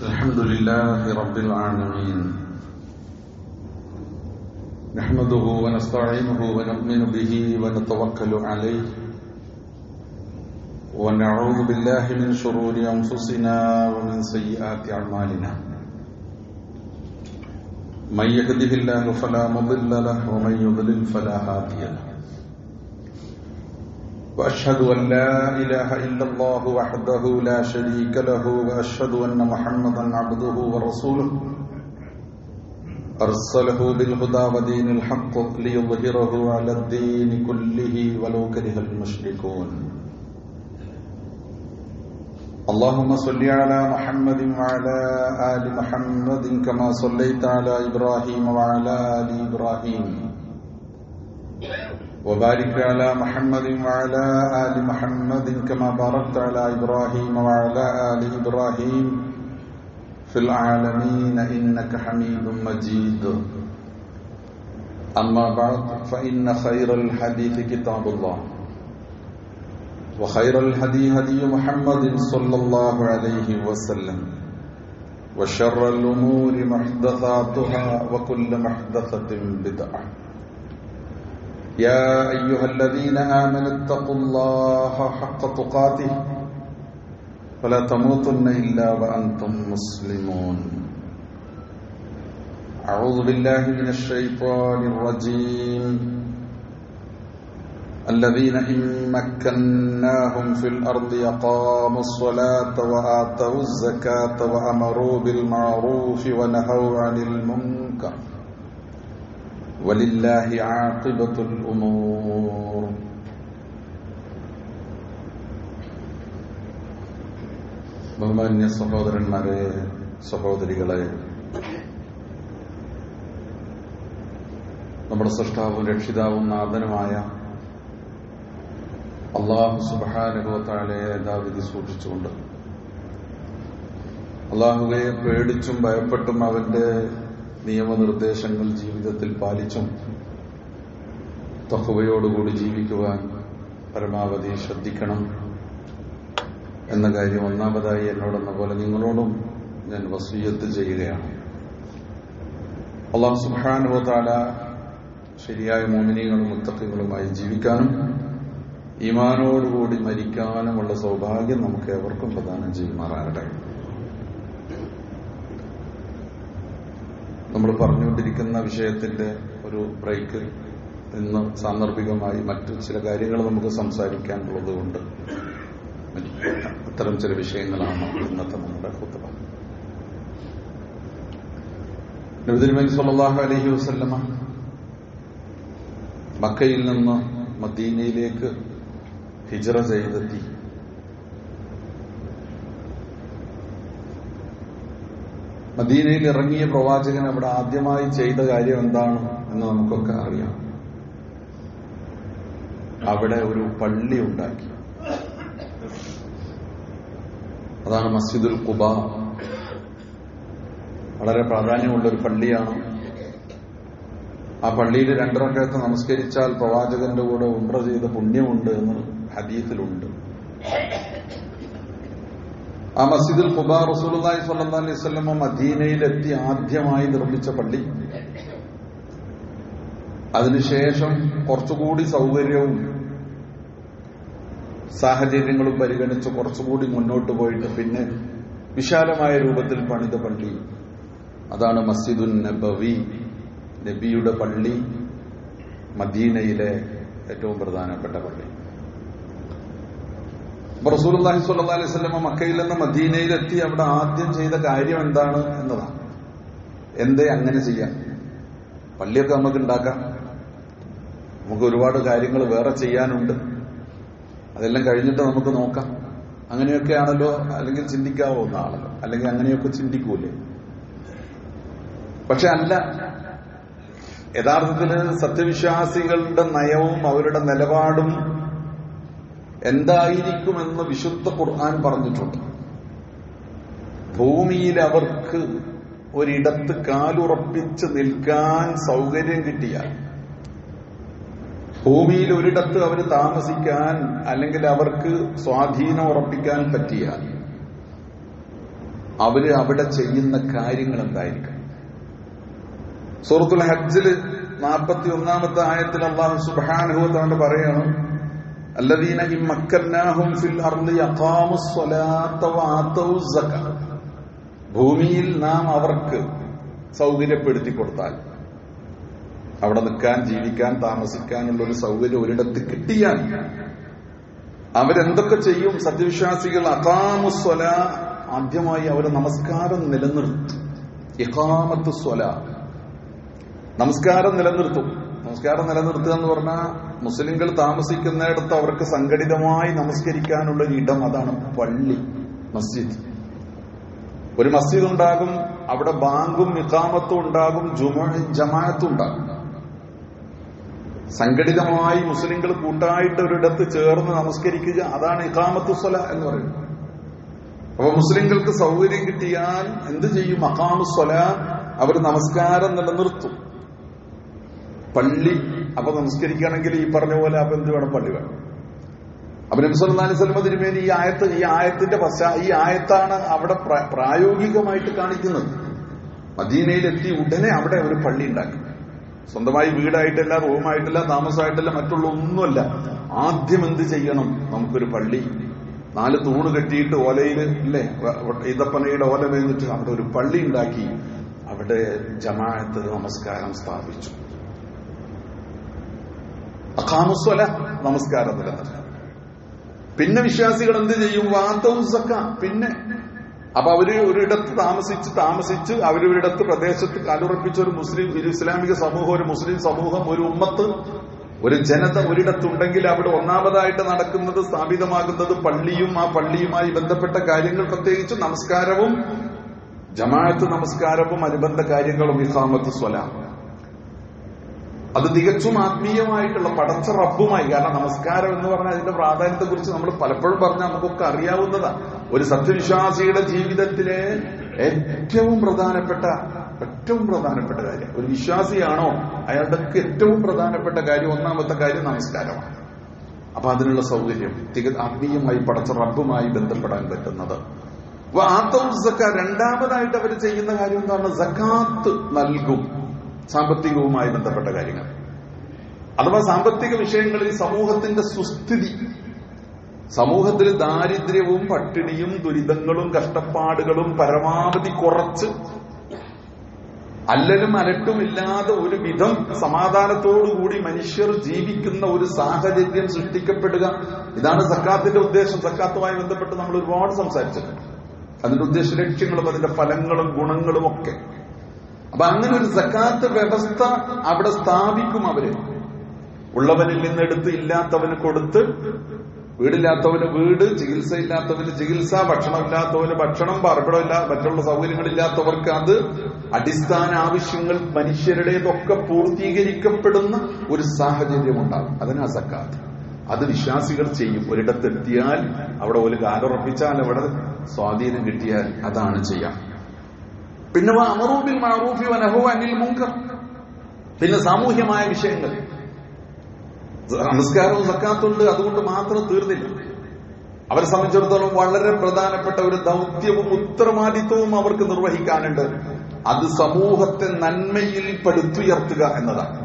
الحمد لله رب العالمين نحمده ونستعينه ونؤمن به ونتوكل عليه ونعوذ بالله من شرور أنفسنا ومن سيئات أعمالنا من يهده الله فلا مضل له ومن يضلل فلا هادي له وأشهد أن لا إله إلا الله وحده لا شريك له وأشهد أن محمدا عبده ورسوله أرسله بالهدى ودين الحق ليظهره على الدين كله ولو كره المشركون اللهم صل على محمد وعلى آل محمد كما صليت على إبراهيم وعلى آل إبراهيم وبارك على محمد وعلى آل محمد كما باركت على إبراهيم وعلى آل إبراهيم في العالمين إنك حميد مجيد أما بعد فإن خير الحديث كتاب الله وخير الهدي هدي محمد صلى الله عليه وسلم وشر الأمور محدثاتها وكل محدثة بدعة يا أيها الذين آمنوا اتقوا الله حق تقاته فلا تموتن إلا وأنتم مسلمون أعوذ بالله من الشيطان الرجيم الذين إن مكناهم في الأرض أقاموا الصلاة وآتوا الزكاة وأمروا بالمعروف ونهوا عن المنكر ولله عاقبة الأمور. ബഹുമാന്യ സഹോദരന്മാരെ, സഹോദരികളെ, നമ്മുടെ സൃഷ്ടാവും രക്ഷിതാവും നാഥനുമായ അല്ലാഹു സുബ്ഹാനഹു വ തആലയെ യഥാവിധി സൂക്ഷിച്ചുകൊണ്ട്, അല്ലാഹുവയെ പേടിച്ചും ഭയപ്പെട്ടും അവന്റെ നിയമനിർദ്ദേശങ്ങൾ ജീവിതത്തിൽ പാലിച്ചും തഖ്വയോടുകൂടി ജീവിക്കുവാൻ പരമാവധി ശ്രദ്ധിക്കണം എന്ന കാര്യം ഒന്നാമതായി എന്നോടെന്ന പോലെ നിങ്ങളോടും ഞാൻ വസിയ്യത്ത് ചെയ്യുകയാണ്. അല്ലാഹു സുബ്ഹാനഹു വ തആല ശരിയായ മുഅ്മിനീങ്ങളും മുത്തഖീങ്ങളുമായി ജീവിക്കാനും ഈമാനോടുകൂടി മരിക്കാനുമുള്ള സൗഭാഗ്യം നമുക്ക് ഏവർക്കും പ്രദാനം ചെയ്യുമാറാകട്ടെ. നമ്മൾ പറഞ്ഞുകൊണ്ടിരിക്കുന്ന വിഷയത്തിന്റെ ഒരു ബ്രേക്ക് ഇന്ന് സാന്ദർഭികമായി മറ്റു ചില കാര്യങ്ങൾ നമുക്ക് സംസാരിക്കാനുള്ളത് കൊണ്ട് അത്തരം ചില വിഷയങ്ങളാണ് ഇന്നത്തെ നമ്മുടെ ഖുത്ബ. നബി തിരുമേനി സ്വല്ലല്ലാഹു അലൈഹി വസല്ലമ മക്കയിൽ നിന്ന് മദീനയിലേക്ക് ഹിജ്റ ചെയ്തെത്തി. മദീനയിൽ ഇറങ്ങിയ പ്രവാചകൻ അവിടെ ആദ്യമായി ചെയ്ത കാര്യം എന്താണ് എന്ന് നമുക്കൊക്കെ അറിയാം. അവിടെ ഒരു പള്ളി ഉണ്ടാക്കി. അതാണ് മസ്ജിദുൽ ഖുബ. വളരെ പ്രാധാന്യമുള്ള ഒരു പള്ളിയാണ്. ആ പള്ളിയിൽ 2 റക്അത്ത് നമസ്കരിച്ചാൽ പ്രവാചകന്റെ കൂടെ ഉംറ ചെയ്ത പുണ്യമുണ്ട് എന്ന് ഹദീസിലുണ്ട്. ആ മസ്ജിദുൽ ഖുബ റസൂലുള്ളാഹി സ്വല്ലല്ലാഹു അലൈഹി വസല്ലം മദീനയിലെത്തി ആദ്യമായി നിർമ്മിച്ച പള്ളി. അതിനുശേഷം കുറച്ചുകൂടി സൗകര്യവും സാഹചര്യങ്ങളും പരിഗണിച്ച് കുറച്ചുകൂടി മുന്നോട്ട് പോയിട്ട് പിന്നെ വിശാലമായ രൂപത്തിൽ പണിത പള്ളി, അതാണ് മസ്ജിദുൻ നബവി, നബിയുടെ പള്ളി, മദീനയിലെ ഏറ്റവും പ്രധാനപ്പെട്ട പള്ളി. റസൂലുള്ളാഹി സ്വല്ലല്ലാഹു അലൈഹി വസല്ലം മക്കയിൽ നിന്ന് മദീനയിലെത്തി അവിടെ ആദ്യം ചെയ്ത കാര്യം എന്താണ് എന്നതാണ്. എന്തേ അങ്ങനെ ചെയ്യാം? പള്ളിയൊക്കെ നമുക്ക് ഉണ്ടാക്കാം, നമുക്ക് ഒരുപാട് കാര്യങ്ങൾ വേറെ ചെയ്യാനുണ്ട്, അതെല്ലാം കഴിഞ്ഞിട്ട് നമുക്ക് നോക്കാം. അങ്ങനെയൊക്കെയാണല്ലോ അല്ലെങ്കിൽ ചിന്തിക്കാവുന്ന ആണല്ലോ, അല്ലെങ്കിൽ അങ്ങനെയൊക്കെ ചിന്തിക്കൂലേ? പക്ഷെ അല്ല, യഥാർത്ഥത്തിൽ സത്യവിശ്വാസികളുടെ നയവും അവരുടെ നിലപാടും എന്തായിരിക്കുമെന്ന് വിശുദ്ധ ഖുർആൻ പറഞ്ഞിട്ടുണ്ട്. ഭൂമിയിൽ അവർക്ക് ഒരിടത്ത് കാലുറപ്പിച്ച് നിൽക്കാൻ സൗകര്യം കിട്ടിയാൽ, ഭൂമിയിൽ ഒരിടത്ത് അവർ താമസിക്കാൻ അല്ലെങ്കിൽ അവർക്ക് സ്വാധീനം ഉറപ്പിക്കാൻ പറ്റിയാൽ അവര് അവിടെ ചെയ്യുന്ന കാര്യങ്ങൾ എന്തായിരിക്കും? സൂറത്തുൽ ഹജ്ജില് 41-ാമത്തെ ആയത്തിൽ അല്ലാഹു സുബ്ഹാനഹു വ തആല പറയാണ്, അല്ലദീന ഇൻ മക്കന്നാഹും ഫിൽ അർളി അഖാമുസ് സ്വലാത്ത വആതൗസ് സക്കാ. ഭൂമിയിൽ നാം അവർക്ക് സൗകര്യപ്പെടുത്തി കൊടുത്താൽ, അവിടെ നിൽക്കാൻ, ജീവിക്കാൻ, താമസിക്കാനുള്ള ഒരു സൗകര്യം ഒരിടത്ത് കിട്ടിയാൽ അവരെന്തൊക്കെ ചെയ്യും? സത്യവിശ്വാസികൾ അഖാമുസ് സ്വലാ, ആദ്യമായി അവർ നമസ്കാരം നിലനിർത്തും. ഇഖാമത്തു സ്വലാ, നമസ്കാരം നിലനിർത്തും. നമസ്കാരം നിലനിർത്തുക എന്ന് പറഞ്ഞാൽ മുസ്ലിങ്ങൾ താമസിക്കുന്നിടത്ത് അവർക്ക് സംഘടിതമായി നമസ്കരിക്കാനുള്ള ഒരു ഇടം, അതാണ് പള്ളി, മസ്ജിദ്. ഒരു മസ്ജിദ് ഉണ്ടാകും, അവിടെ ബാങ്കും ഇഖാമത്തും ഉണ്ടാകും, ജമാഅത്തും ഉണ്ടാകും. സംഘടിതമായി മുസ്ലിങ്ങൾ കൂട്ടായിട്ട് ഒരിടത്ത് ചേർന്ന് നമസ്കരിക്കുക, അതാണ് ഇഖാമത്തു സ്വലാ എന്ന് പറയുന്നത്. അപ്പൊ മുസ്ലിങ്ങൾക്ക് സൗകര്യം കിട്ടിയാൽ എന്ത് ചെയ്യും? അഖാമു സ്വലാ, അവർ നമസ്കാരം നിലനിർത്തും. പള്ളി, അപ്പൊ നമസ്കരിക്കുകയാണെങ്കിൽ ഈ പറഞ്ഞ പോലെ അപ്പൊ എന്ത് വേണം? പള്ളി വേണം. അപ്പൊ നബി സല്ലല്ലാഹു അലൈഹി വസല്ലം തിരുമേനി ഈ ആയത്തിന്റെ ഈ ആയത്താണ് അവിടെ പ്രായോഗികമായിട്ട് കാണിക്കുന്നത്. മദീനയിലെത്തി ഉടനെ അവിടെ ഒരു പള്ളി ഉണ്ടാക്കി. സ്വന്തമായി വീടായിട്ടല്ല, റൂമായിട്ടല്ല, താമസമായിട്ടല്ല, മറ്റുള്ള ഒന്നുമല്ല. ആദ്യം എന്ത് ചെയ്യണം? നമുക്കൊരു പള്ളി, 4 തൂണ് കെട്ടിയിട്ട് ഓലയിൽ അല്ലേ, ഈത്തപ്പനയുടെ ഓല വേന്നിട്ട് അവിടെ ഒരു പള്ളി ഉണ്ടാക്കി. അവിടെ ജമാഅത്ത് നമസ്കാരം സ്ഥാപിച്ചു. അഖാമുസ്വല, നമസ്കാരം നിലനിർത്തുക. പിന്നെ വിശ്വാസികൾ എന്ത് ചെയ്യും? വാതൗസ് സക്കാ. പിന്നെ അപ്പൊ അവര് ഒരിടത്ത് താമസിച്ച് അവരൊരിടത്ത് പ്രദേശത്ത് കാലുറപ്പിച്ച ഒരു മുസ്ലിം, ഒരു ഇസ്ലാമിക സമൂഹം, ഒരു മുസ്ലിം സമൂഹം, ഒരു ഉമ്മത്ത്, ഒരു ജനത ഒരിടത്തുണ്ടെങ്കിൽ അവിടെ ഒന്നാമതായിട്ട് നടക്കുന്നത്, സ്ഥാപിതമാകുന്നത് പള്ളിയും ആ പള്ളിയുമായി ബന്ധപ്പെട്ട കാര്യങ്ങൾ, പ്രത്യേകിച്ച് നമസ്കാരവും ജമാഅത്ത് നമസ്കാരവും അനുബന്ധ കാര്യങ്ങളും, ഇഖാമത്ത് സ്വലാ. അത് തികച്ചും ആത്മീയമായിട്ടുള്ള പടച്ച റബ്ബുമായി. കാരണം നമസ്കാരം എന്ന് പറഞ്ഞാൽ അതിന്റെ പ്രാധാന്യത്തെ കുറിച്ച് നമ്മൾ പലപ്പോഴും പറഞ്ഞാൽ നമുക്കൊക്കെ അറിയാവുന്നതാണ്. ഒരു സത്യവിശ്വാസിയുടെ ജീവിതത്തിലെ ഏറ്റവും പ്രധാനപ്പെട്ട കാര്യം, ഒരു വിശ്വാസിയാണോ അയാളുടെ ഏറ്റവും പ്രധാനപ്പെട്ട കാര്യം, ഒന്നാമത്തെ കാര്യം നമസ്കാരമാണ്. അപ്പൊ അതിനുള്ള സൗകര്യം ആത്മീയമായി പടച്ച റബ്ബുമായി ബന്ധപ്പെടാൻ പറ്റുന്നത്. രണ്ടാമതായിട്ട് അവർ ചെയ്യുന്ന കാര്യം എന്താണ്? സക്കാത്ത് നൽകും. സാമ്പത്തികവുമായി ബന്ധപ്പെട്ട കാര്യങ്ങൾ, അഥവാ സാമ്പത്തിക വിഷയങ്ങളിൽ സമൂഹത്തിന്റെ സുസ്ഥിതി, സമൂഹത്തിൽ ദാരിദ്ര്യവും പട്ടിണിയും ദുരിതങ്ങളും കഷ്ടപ്പാടുകളും പരമാവധി കുറച്ച് അല്ലലും അലട്ടുമില്ലാതെ ഒരു വിധം സമാധാനത്തോടുകൂടി മനുഷ്യർ ജീവിക്കുന്ന ഒരു സാഹചര്യം സൃഷ്ടിക്കപ്പെടുക. ഇതാണ് സക്കാത്തിന്റെ ഉദ്ദേശം. സക്കാത്തുമായി ബന്ധപ്പെട്ട് നമ്മൾ ഒരുപാട് സംസാരിച്ചിട്ടുണ്ട്. അതിന്റെ ഉദ്ദേശ ലക്ഷ്യങ്ങളും അതിന്റെ ഫലങ്ങളും ഗുണങ്ങളും ഒക്കെ. അപ്പൊ അങ്ങനെ ഒരു സക്കാത്ത് വ്യവസ്ഥ അവിടെ സ്ഥാപിക്കും. അവര് ഉള്ളവനിൽ നിന്നെടുത്ത് ഇല്ലാത്തവന് കൊടുത്ത്, വീടില്ലാത്തവന് വീട്, ചികിത്സയില്ലാത്തവന് ചികിത്സ, ഭക്ഷണമില്ലാത്തവന് ഭക്ഷണം, പാർപ്പിടമില്ല, മറ്റുള്ള സൗകര്യങ്ങളില്ലാത്തവർക്ക് അത്, അടിസ്ഥാന ആവശ്യങ്ങൾ മനുഷ്യരുടേതൊക്കെ പൂർത്തീകരിക്കപ്പെടുന്ന ഒരു സാഹചര്യം ഉണ്ടാകും. അതിനാ സക്കാത്ത്. അത് വിശ്വാസികൾ ചെയ്യും. ഒരിടത്തെത്തിയാൽ അവിടെ ഒരു കാലുറപ്പിച്ചാൽ, അവിടെ സ്വാധീനം കിട്ടിയാൽ അതാണ് ചെയ്യാം. പിന്നെ അമറൂ ബിൽ മഅറൂഫി വനഹൂ അനിൽ മുൻകർ. പിന്നെ സാമൂഹ്യമായ വിഷയങ്ങൾ, നമസ്കാരവും സക്കാത്തുണ്ട്, അതുകൊണ്ട് മാത്രം തീർന്നില്ല. അവരെ സംബന്ധിച്ചിടത്തോളം വളരെ പ്രധാനപ്പെട്ട ഒരു ദൗത്യവും ഉത്തരവാദിത്വവും അവർക്ക് നിർവഹിക്കാനുണ്ട്. അത് സമൂഹത്തെ നന്മയിൽ പടുത്തുയർത്തുക എന്നതാണ്.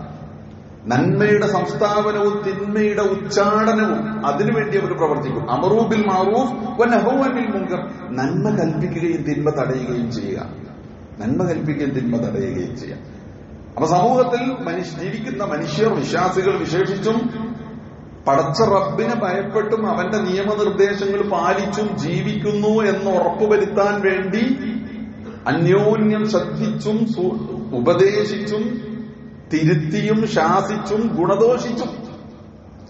നന്മയുടെ സംസ്ഥാപനവും തിന്മയുടെ ഉച്ചാടനവും അതിനുവേണ്ടി അവർ പ്രവർത്തിക്കും. അമറൂ ബിൽ മഅറൂഫ് വനഹൂ അനിൽ മുൻകർ. നന്മ കൽപ്പിക്കുകയും തിന്മ തടയുകയും ചെയ്യുക. നന്മ കൽപ്പിക്കുകയും തിന്മ തടയുകയും ചെയ്യാം. അപ്പൊ സമൂഹത്തിൽ ജീവിക്കുന്ന മനുഷ്യർ, വിശ്വാസികൾ വിശേഷിച്ചും പടച്ച റബ്ബിനെ ഭയപ്പെട്ടും അവന്റെ നിയമനിർദ്ദേശങ്ങൾ പാലിച്ചും ജീവിക്കുന്നു എന്ന് ഉറപ്പുവരുത്താൻ വേണ്ടി അന്യോന്യം ശ്രദ്ധിച്ചും ഉപദേശിച്ചും തിരുത്തിയും ശാസിച്ചും ഗുണദോഷിച്ചും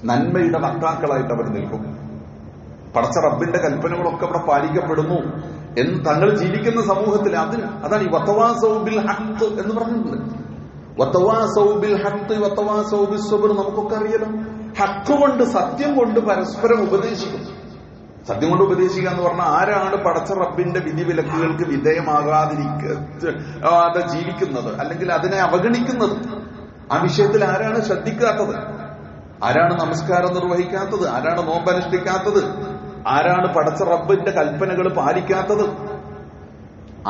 നന്മയുടെ വക്താക്കളായിട്ട് അവർ നിൽക്കും. പടച്ച റബ്ബിന്റെ കൽപ്പനകളൊക്കെ അവിടെ പാലിക്കപ്പെടുന്നു എന്ന് തങ്ങൾ ജീവിക്കുന്ന സമൂഹത്തിൽ അതാണ് ഈ വതവാസൗ ബിൽ ഹഖ് എന്ന് പറഞ്ഞിട്ടുണ്ട്. വതവാസൗ ബിൽ ഹഖ് വതവാസൗ ബിസ് സബ്ർ. നമുക്കൊക്കെ അറിയാലോ, ഹഖ് കൊണ്ട്, സത്യം കൊണ്ട് പരസ്പരം ഉപദേശിക്കും. സത്യം കൊണ്ട് ഉപദേശിക്കുക എന്ന് പറഞ്ഞാൽ ആരാണ് പടച്ച റബ്ബിന്റെ വിധിവിലക്കുകൾക്ക് വിധേയമാകാതിരിക്കാതെ ജീവിക്കുന്നത്, അല്ലെങ്കിൽ അതിനെ അവഗണിക്കുന്നത്? ആ വിഷയത്തിൽ ആരാണ് ശ്രദ്ധിക്കാത്തത്? ആരാണ് നമസ്കാരം നിർവഹിക്കാത്തത്? ആരാണ് നോമ്പനുഷ്ഠിക്കാത്തത്? ആരാണ് പടച്ച റബ്ബിന്റെ കൽപ്പനകൾ പാലിക്കാത്തത്?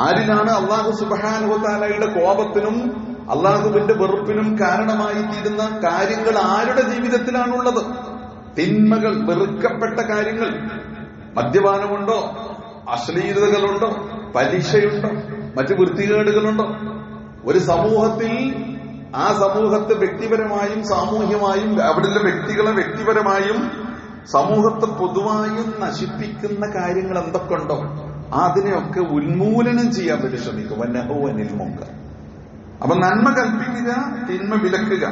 ആരിലാണ് അള്ളാഹു സുബ്ഹാനഹു വ തആലയുടെ കോപത്തിനും അള്ളാഹുവിന്റെ വെറുപ്പിനും കാരണമായി തീരുന്ന കാര്യങ്ങൾ ആരുടെ ജീവിതത്തിലാണുള്ളത്? തിന്മകൾ, വെറുക്കപ്പെട്ട കാര്യങ്ങൾ. മദ്യപാനമുണ്ടോ? അശ്ലീലതകളുണ്ടോ? പലിശയുണ്ടോ? മറ്റു വൃത്തികേടുകളുണ്ടോ? ഒരു സമൂഹത്തിൽ ആ സമൂഹത്തെ വ്യക്തിപരമായും സാമൂഹ്യമായും അവിടുത്തെ വ്യക്തികളെ വ്യക്തിപരമായും സമൂഹത്തെ പൊതുവായും നശിപ്പിക്കുന്ന കാര്യങ്ങൾ എന്തൊക്കെ ഉണ്ടോ അതിനെയൊക്കെ ഉന്മൂലനം ചെയ്യാൻ വേണ്ടി ശ്രമിക്കുക. വനഹു അനിൽ മുൻകർ. അപ്പൊ നന്മ കൽപ്പിക്കുക, തിന്മ വിലക്കുക.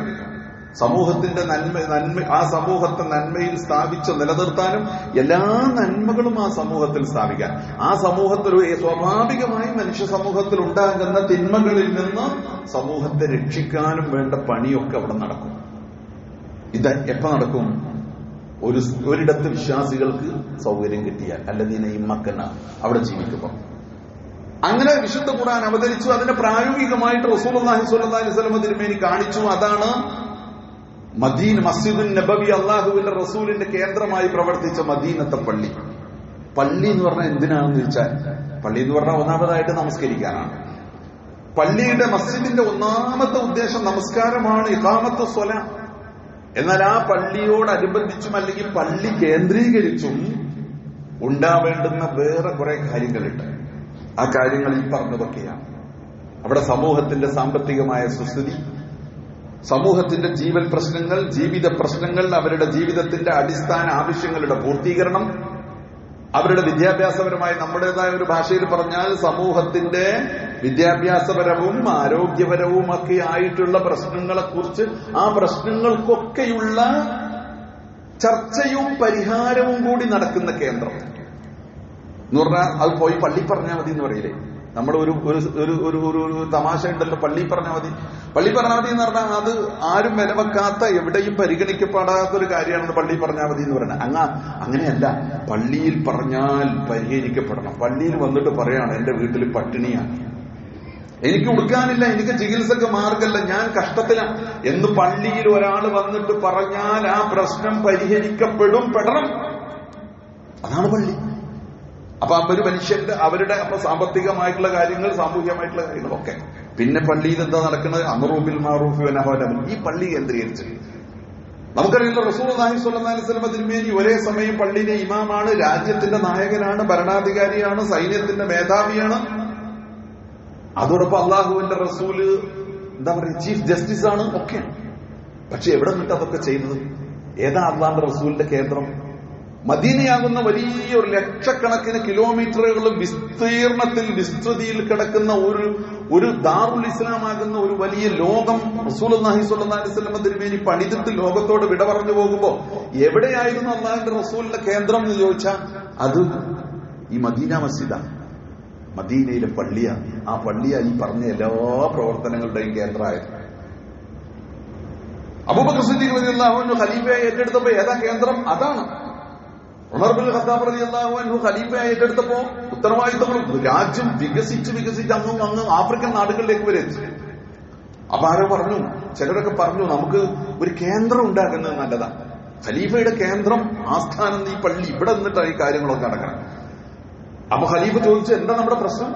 സമൂഹത്തിന്റെ നന്മ ആ സമൂഹത്തെ നന്മയിൽ സ്ഥാപിച്ച് നിലനിർത്താനും എല്ലാ നന്മകളും ആ സമൂഹത്തിൽ സ്ഥാപിക്കാൻ, ആ സമൂഹത്തിൽ സ്വാഭാവികമായി മനുഷ്യ സമൂഹത്തിൽ ഉണ്ടാകുന്ന തിന്മകളിൽ നിന്ന് സമൂഹത്തെ രക്ഷിക്കാനും വേണ്ട പണിയൊക്കെ അവിടെ നടക്കും. ഇത് എപ്പോ നടക്കും? ഒരിടത്ത് വിശ്വാസികൾക്ക് സൗകര്യം കിട്ടിയാൽ, അല്ലദീന ഇമ്മക്കന, അവിടെ ജീവിക്കുമ്പോൾ. അങ്ങനെ വിശുദ്ധ ഖുർആൻ അവതരിച്ചു. അതിനെ പ്രായോഗികമായിട്ട് റസൂലുള്ളാഹി സ്വല്ലല്ലാഹി അലൈഹി വസല്ലം തിരുമേനി കാണിച്ചു. അതാണ് മദീന മസ്ജിദുൻ നബവി, അള്ളാഹുവിന്റെ റസൂലിന്റെ കേന്ദ്രമായി പ്രവർത്തിച്ച മദീനത്തെ പള്ളി. പള്ളി എന്ന് പറഞ്ഞാൽ എന്തിനാണെന്ന് ചോദിച്ചാൽ, പള്ളി എന്ന് പറഞ്ഞാൽ ഒന്നാമതായിട്ട് നമസ്കരിക്കാനാണ്. പള്ളിയുടെ മസ്ജിദിന്റെ ഒന്നാമത്തെ ഉദ്ദേശം നമസ്കാരമാണ്, ഇഖാമത്തു സ്വലാ. എന്നാൽ ആ പള്ളിയോടനുബന്ധിച്ചും അല്ലെങ്കിൽ പള്ളി കേന്ദ്രീകരിച്ചും ഉണ്ടാവേണ്ടുന്ന വേറെ കുറെ കാര്യങ്ങളുണ്ട്. ആ കാര്യങ്ങൾ ഈ പറഞ്ഞതൊക്കെയാണ്. അവിടെ സമൂഹത്തിന്റെ സാമ്പത്തികമായ സുസ്ഥിതി, സമൂഹത്തിന്റെ ജീവൽ പ്രശ്നങ്ങൾ, ജീവിത പ്രശ്നങ്ങൾ, അവരുടെ ജീവിതത്തിന്റെ അടിസ്ഥാന ആവശ്യങ്ങളുടെ പൂർത്തീകരണം, അവരുടെ വിദ്യാഭ്യാസപരമായി നമ്മുടേതായ ഒരു ഭാഷയിൽ പറഞ്ഞാൽ സമൂഹത്തിന്റെ വിദ്യാഭ്യാസപരവും ആരോഗ്യപരവും ഒക്കെ ആയിട്ടുള്ള പ്രശ്നങ്ങളെക്കുറിച്ച് ആ പ്രശ്നങ്ങൾക്കൊക്കെയുള്ള ചർച്ചയും പരിഹാരവും കൂടി നടക്കുന്ന കേന്ദ്രം എന്ന് പറഞ്ഞാൽ അത് പോയി പള്ളി പറഞ്ഞാൽ മതി എന്ന് പറയില്ലേ. നമ്മൾ ഒരു തമാശ ഉണ്ടല്ലോ, പള്ളി പറഞ്ഞാൽ മതി. പള്ളി പറഞ്ഞാൽ മതി എന്ന് പറഞ്ഞാൽ അത് ആരും വിലവെക്കാത്ത, എവിടെയും പരിഗണിക്കപ്പെടാത്ത ഒരു കാര്യമാണെന്ന് പള്ളി പറഞ്ഞാൽ മതി എന്ന് പറഞ്ഞാൽ അങ്ങനെയല്ല. പള്ളിയിൽ പറഞ്ഞാൽ പരിഹരിക്കപ്പെടണം. പള്ളിയിൽ വന്നിട്ട് പറയാണ് എന്റെ വീട്ടിൽ പട്ടിണിയാണ്, എനിക്ക് ഉടുക്കാനില്ല, എനിക്ക് ചികിത്സക്ക് മാർഗമല്ല, ഞാൻ കഷ്ടത്തിലാണ് എന്ന് പള്ളിയിൽ ഒരാൾ വന്നിട്ട് പറഞ്ഞാൽ ആ പ്രശ്നം പെടണം. അതാണ് പള്ളി. അപ്പൊ ഒരു മനുഷ്യന്റെ അവരുടെ സാമ്പത്തികമായിട്ടുള്ള കാര്യങ്ങൾ, സാമൂഹ്യമായിട്ടുള്ള കാര്യങ്ങളൊക്കെ. പിന്നെ പള്ളിയിൽ എന്താ നടക്കുന്നത്? അമ്റു ബിൽ മഅറൂഫ് വനഹ്യു അനിൽ മുൻകർ. ഈ പള്ളി കേന്ദ്രീകരിച്ച് നമുക്കറിയില്ല, റസൂലുള്ളാഹി സ്വല്ലല്ലാഹി അലൈഹി വസല്ലം തിരുമേനി ഒരേ സമയം പള്ളിയിലെ ഇമാമാണ്, രാജ്യത്തിന്റെ നായകനാണ്, ഭരണാധികാരിയാണ്, സൈന്യത്തിന്റെ മേധാവിയാണ്. അതോടൊപ്പം അള്ളാഹുവിന്റെ റസൂല് എന്താ പറയുക, ചീഫ് ജസ്റ്റിസ് ആണ്, ഒക്കെയാണ്. പക്ഷെ എവിടെ നിന്നിട്ട് അതൊക്കെ ചെയ്തത്? ഏതാ അള്ളാഹുന്റെ റസൂലിന്റെ കേന്ദ്രം? മദീനയാകുന്ന വലിയൊരു ലക്ഷക്കണക്കിന് കിലോമീറ്ററുകൾ വിസ്തീർണത്തിൽ വിസ്തൃതിയിൽ കിടക്കുന്ന ഒരു ദാറുൽ ഇസ്ലാം ആകുന്ന ഒരു വലിയ ലോകം റസൂലുള്ളാഹി സ്വല്ലല്ലാഹി അലൈഹി വസല്ലം തിരുമേനി പണിതിട്ട് ലോകത്തോട് വിട പറഞ്ഞു പോകുമ്പോ എവിടെയായിരുന്നു അള്ളാഹുവിന്റെ റസൂലിന്റെ കേന്ദ്രം എന്ന് ചോദിച്ചാൽ അത് ഈ മദീന മസ്ജിദാണ്, മദീനയിലെ പള്ളിയാണ്. ആ പള്ളിയാണ് ഈ പറഞ്ഞ എല്ലാ പ്രവർത്തനങ്ങളുടെയും കേന്ദ്രമായത്. അബൂബക്കർ സിദ്ദീഖ് റളിയല്ലാഹു അൻഹു ഖലീഫയായി ഏറ്റെടുത്തപ്പോ ഏതാ കേന്ദ്രം? അതാണ്. ഉമർ ബിൻ ഖത്താബ് റളിയല്ലാഹു അൻഹു ഖലീഫയായി ഏറ്റെടുത്തപ്പോ ഉത്തരവാദിത്തങ്ങൾ രാജ്യം വികസിച്ച് അങ്ങ് ആഫ്രിക്കൻ നാടുകളിലേക്ക് വരെ എത്തി. അപ്പൊ ആരോ പറഞ്ഞു, ചിലരൊക്കെ പറഞ്ഞു, നമുക്ക് ഒരു കേന്ദ്രം ഉണ്ടാക്കുന്നത് നല്ലതാണ്. ഖലീഫയുടെ കേന്ദ്രം, ആസ്ഥാനം ഈ പള്ളി, ഇവിടെ നിന്നിട്ടാണ് ഈ കാര്യങ്ങളൊക്കെ നടക്കണം. അപ്പൊ ഖലീഫ ചോദിച്ചു, എന്താ നമ്മുടെ പ്രശ്നം?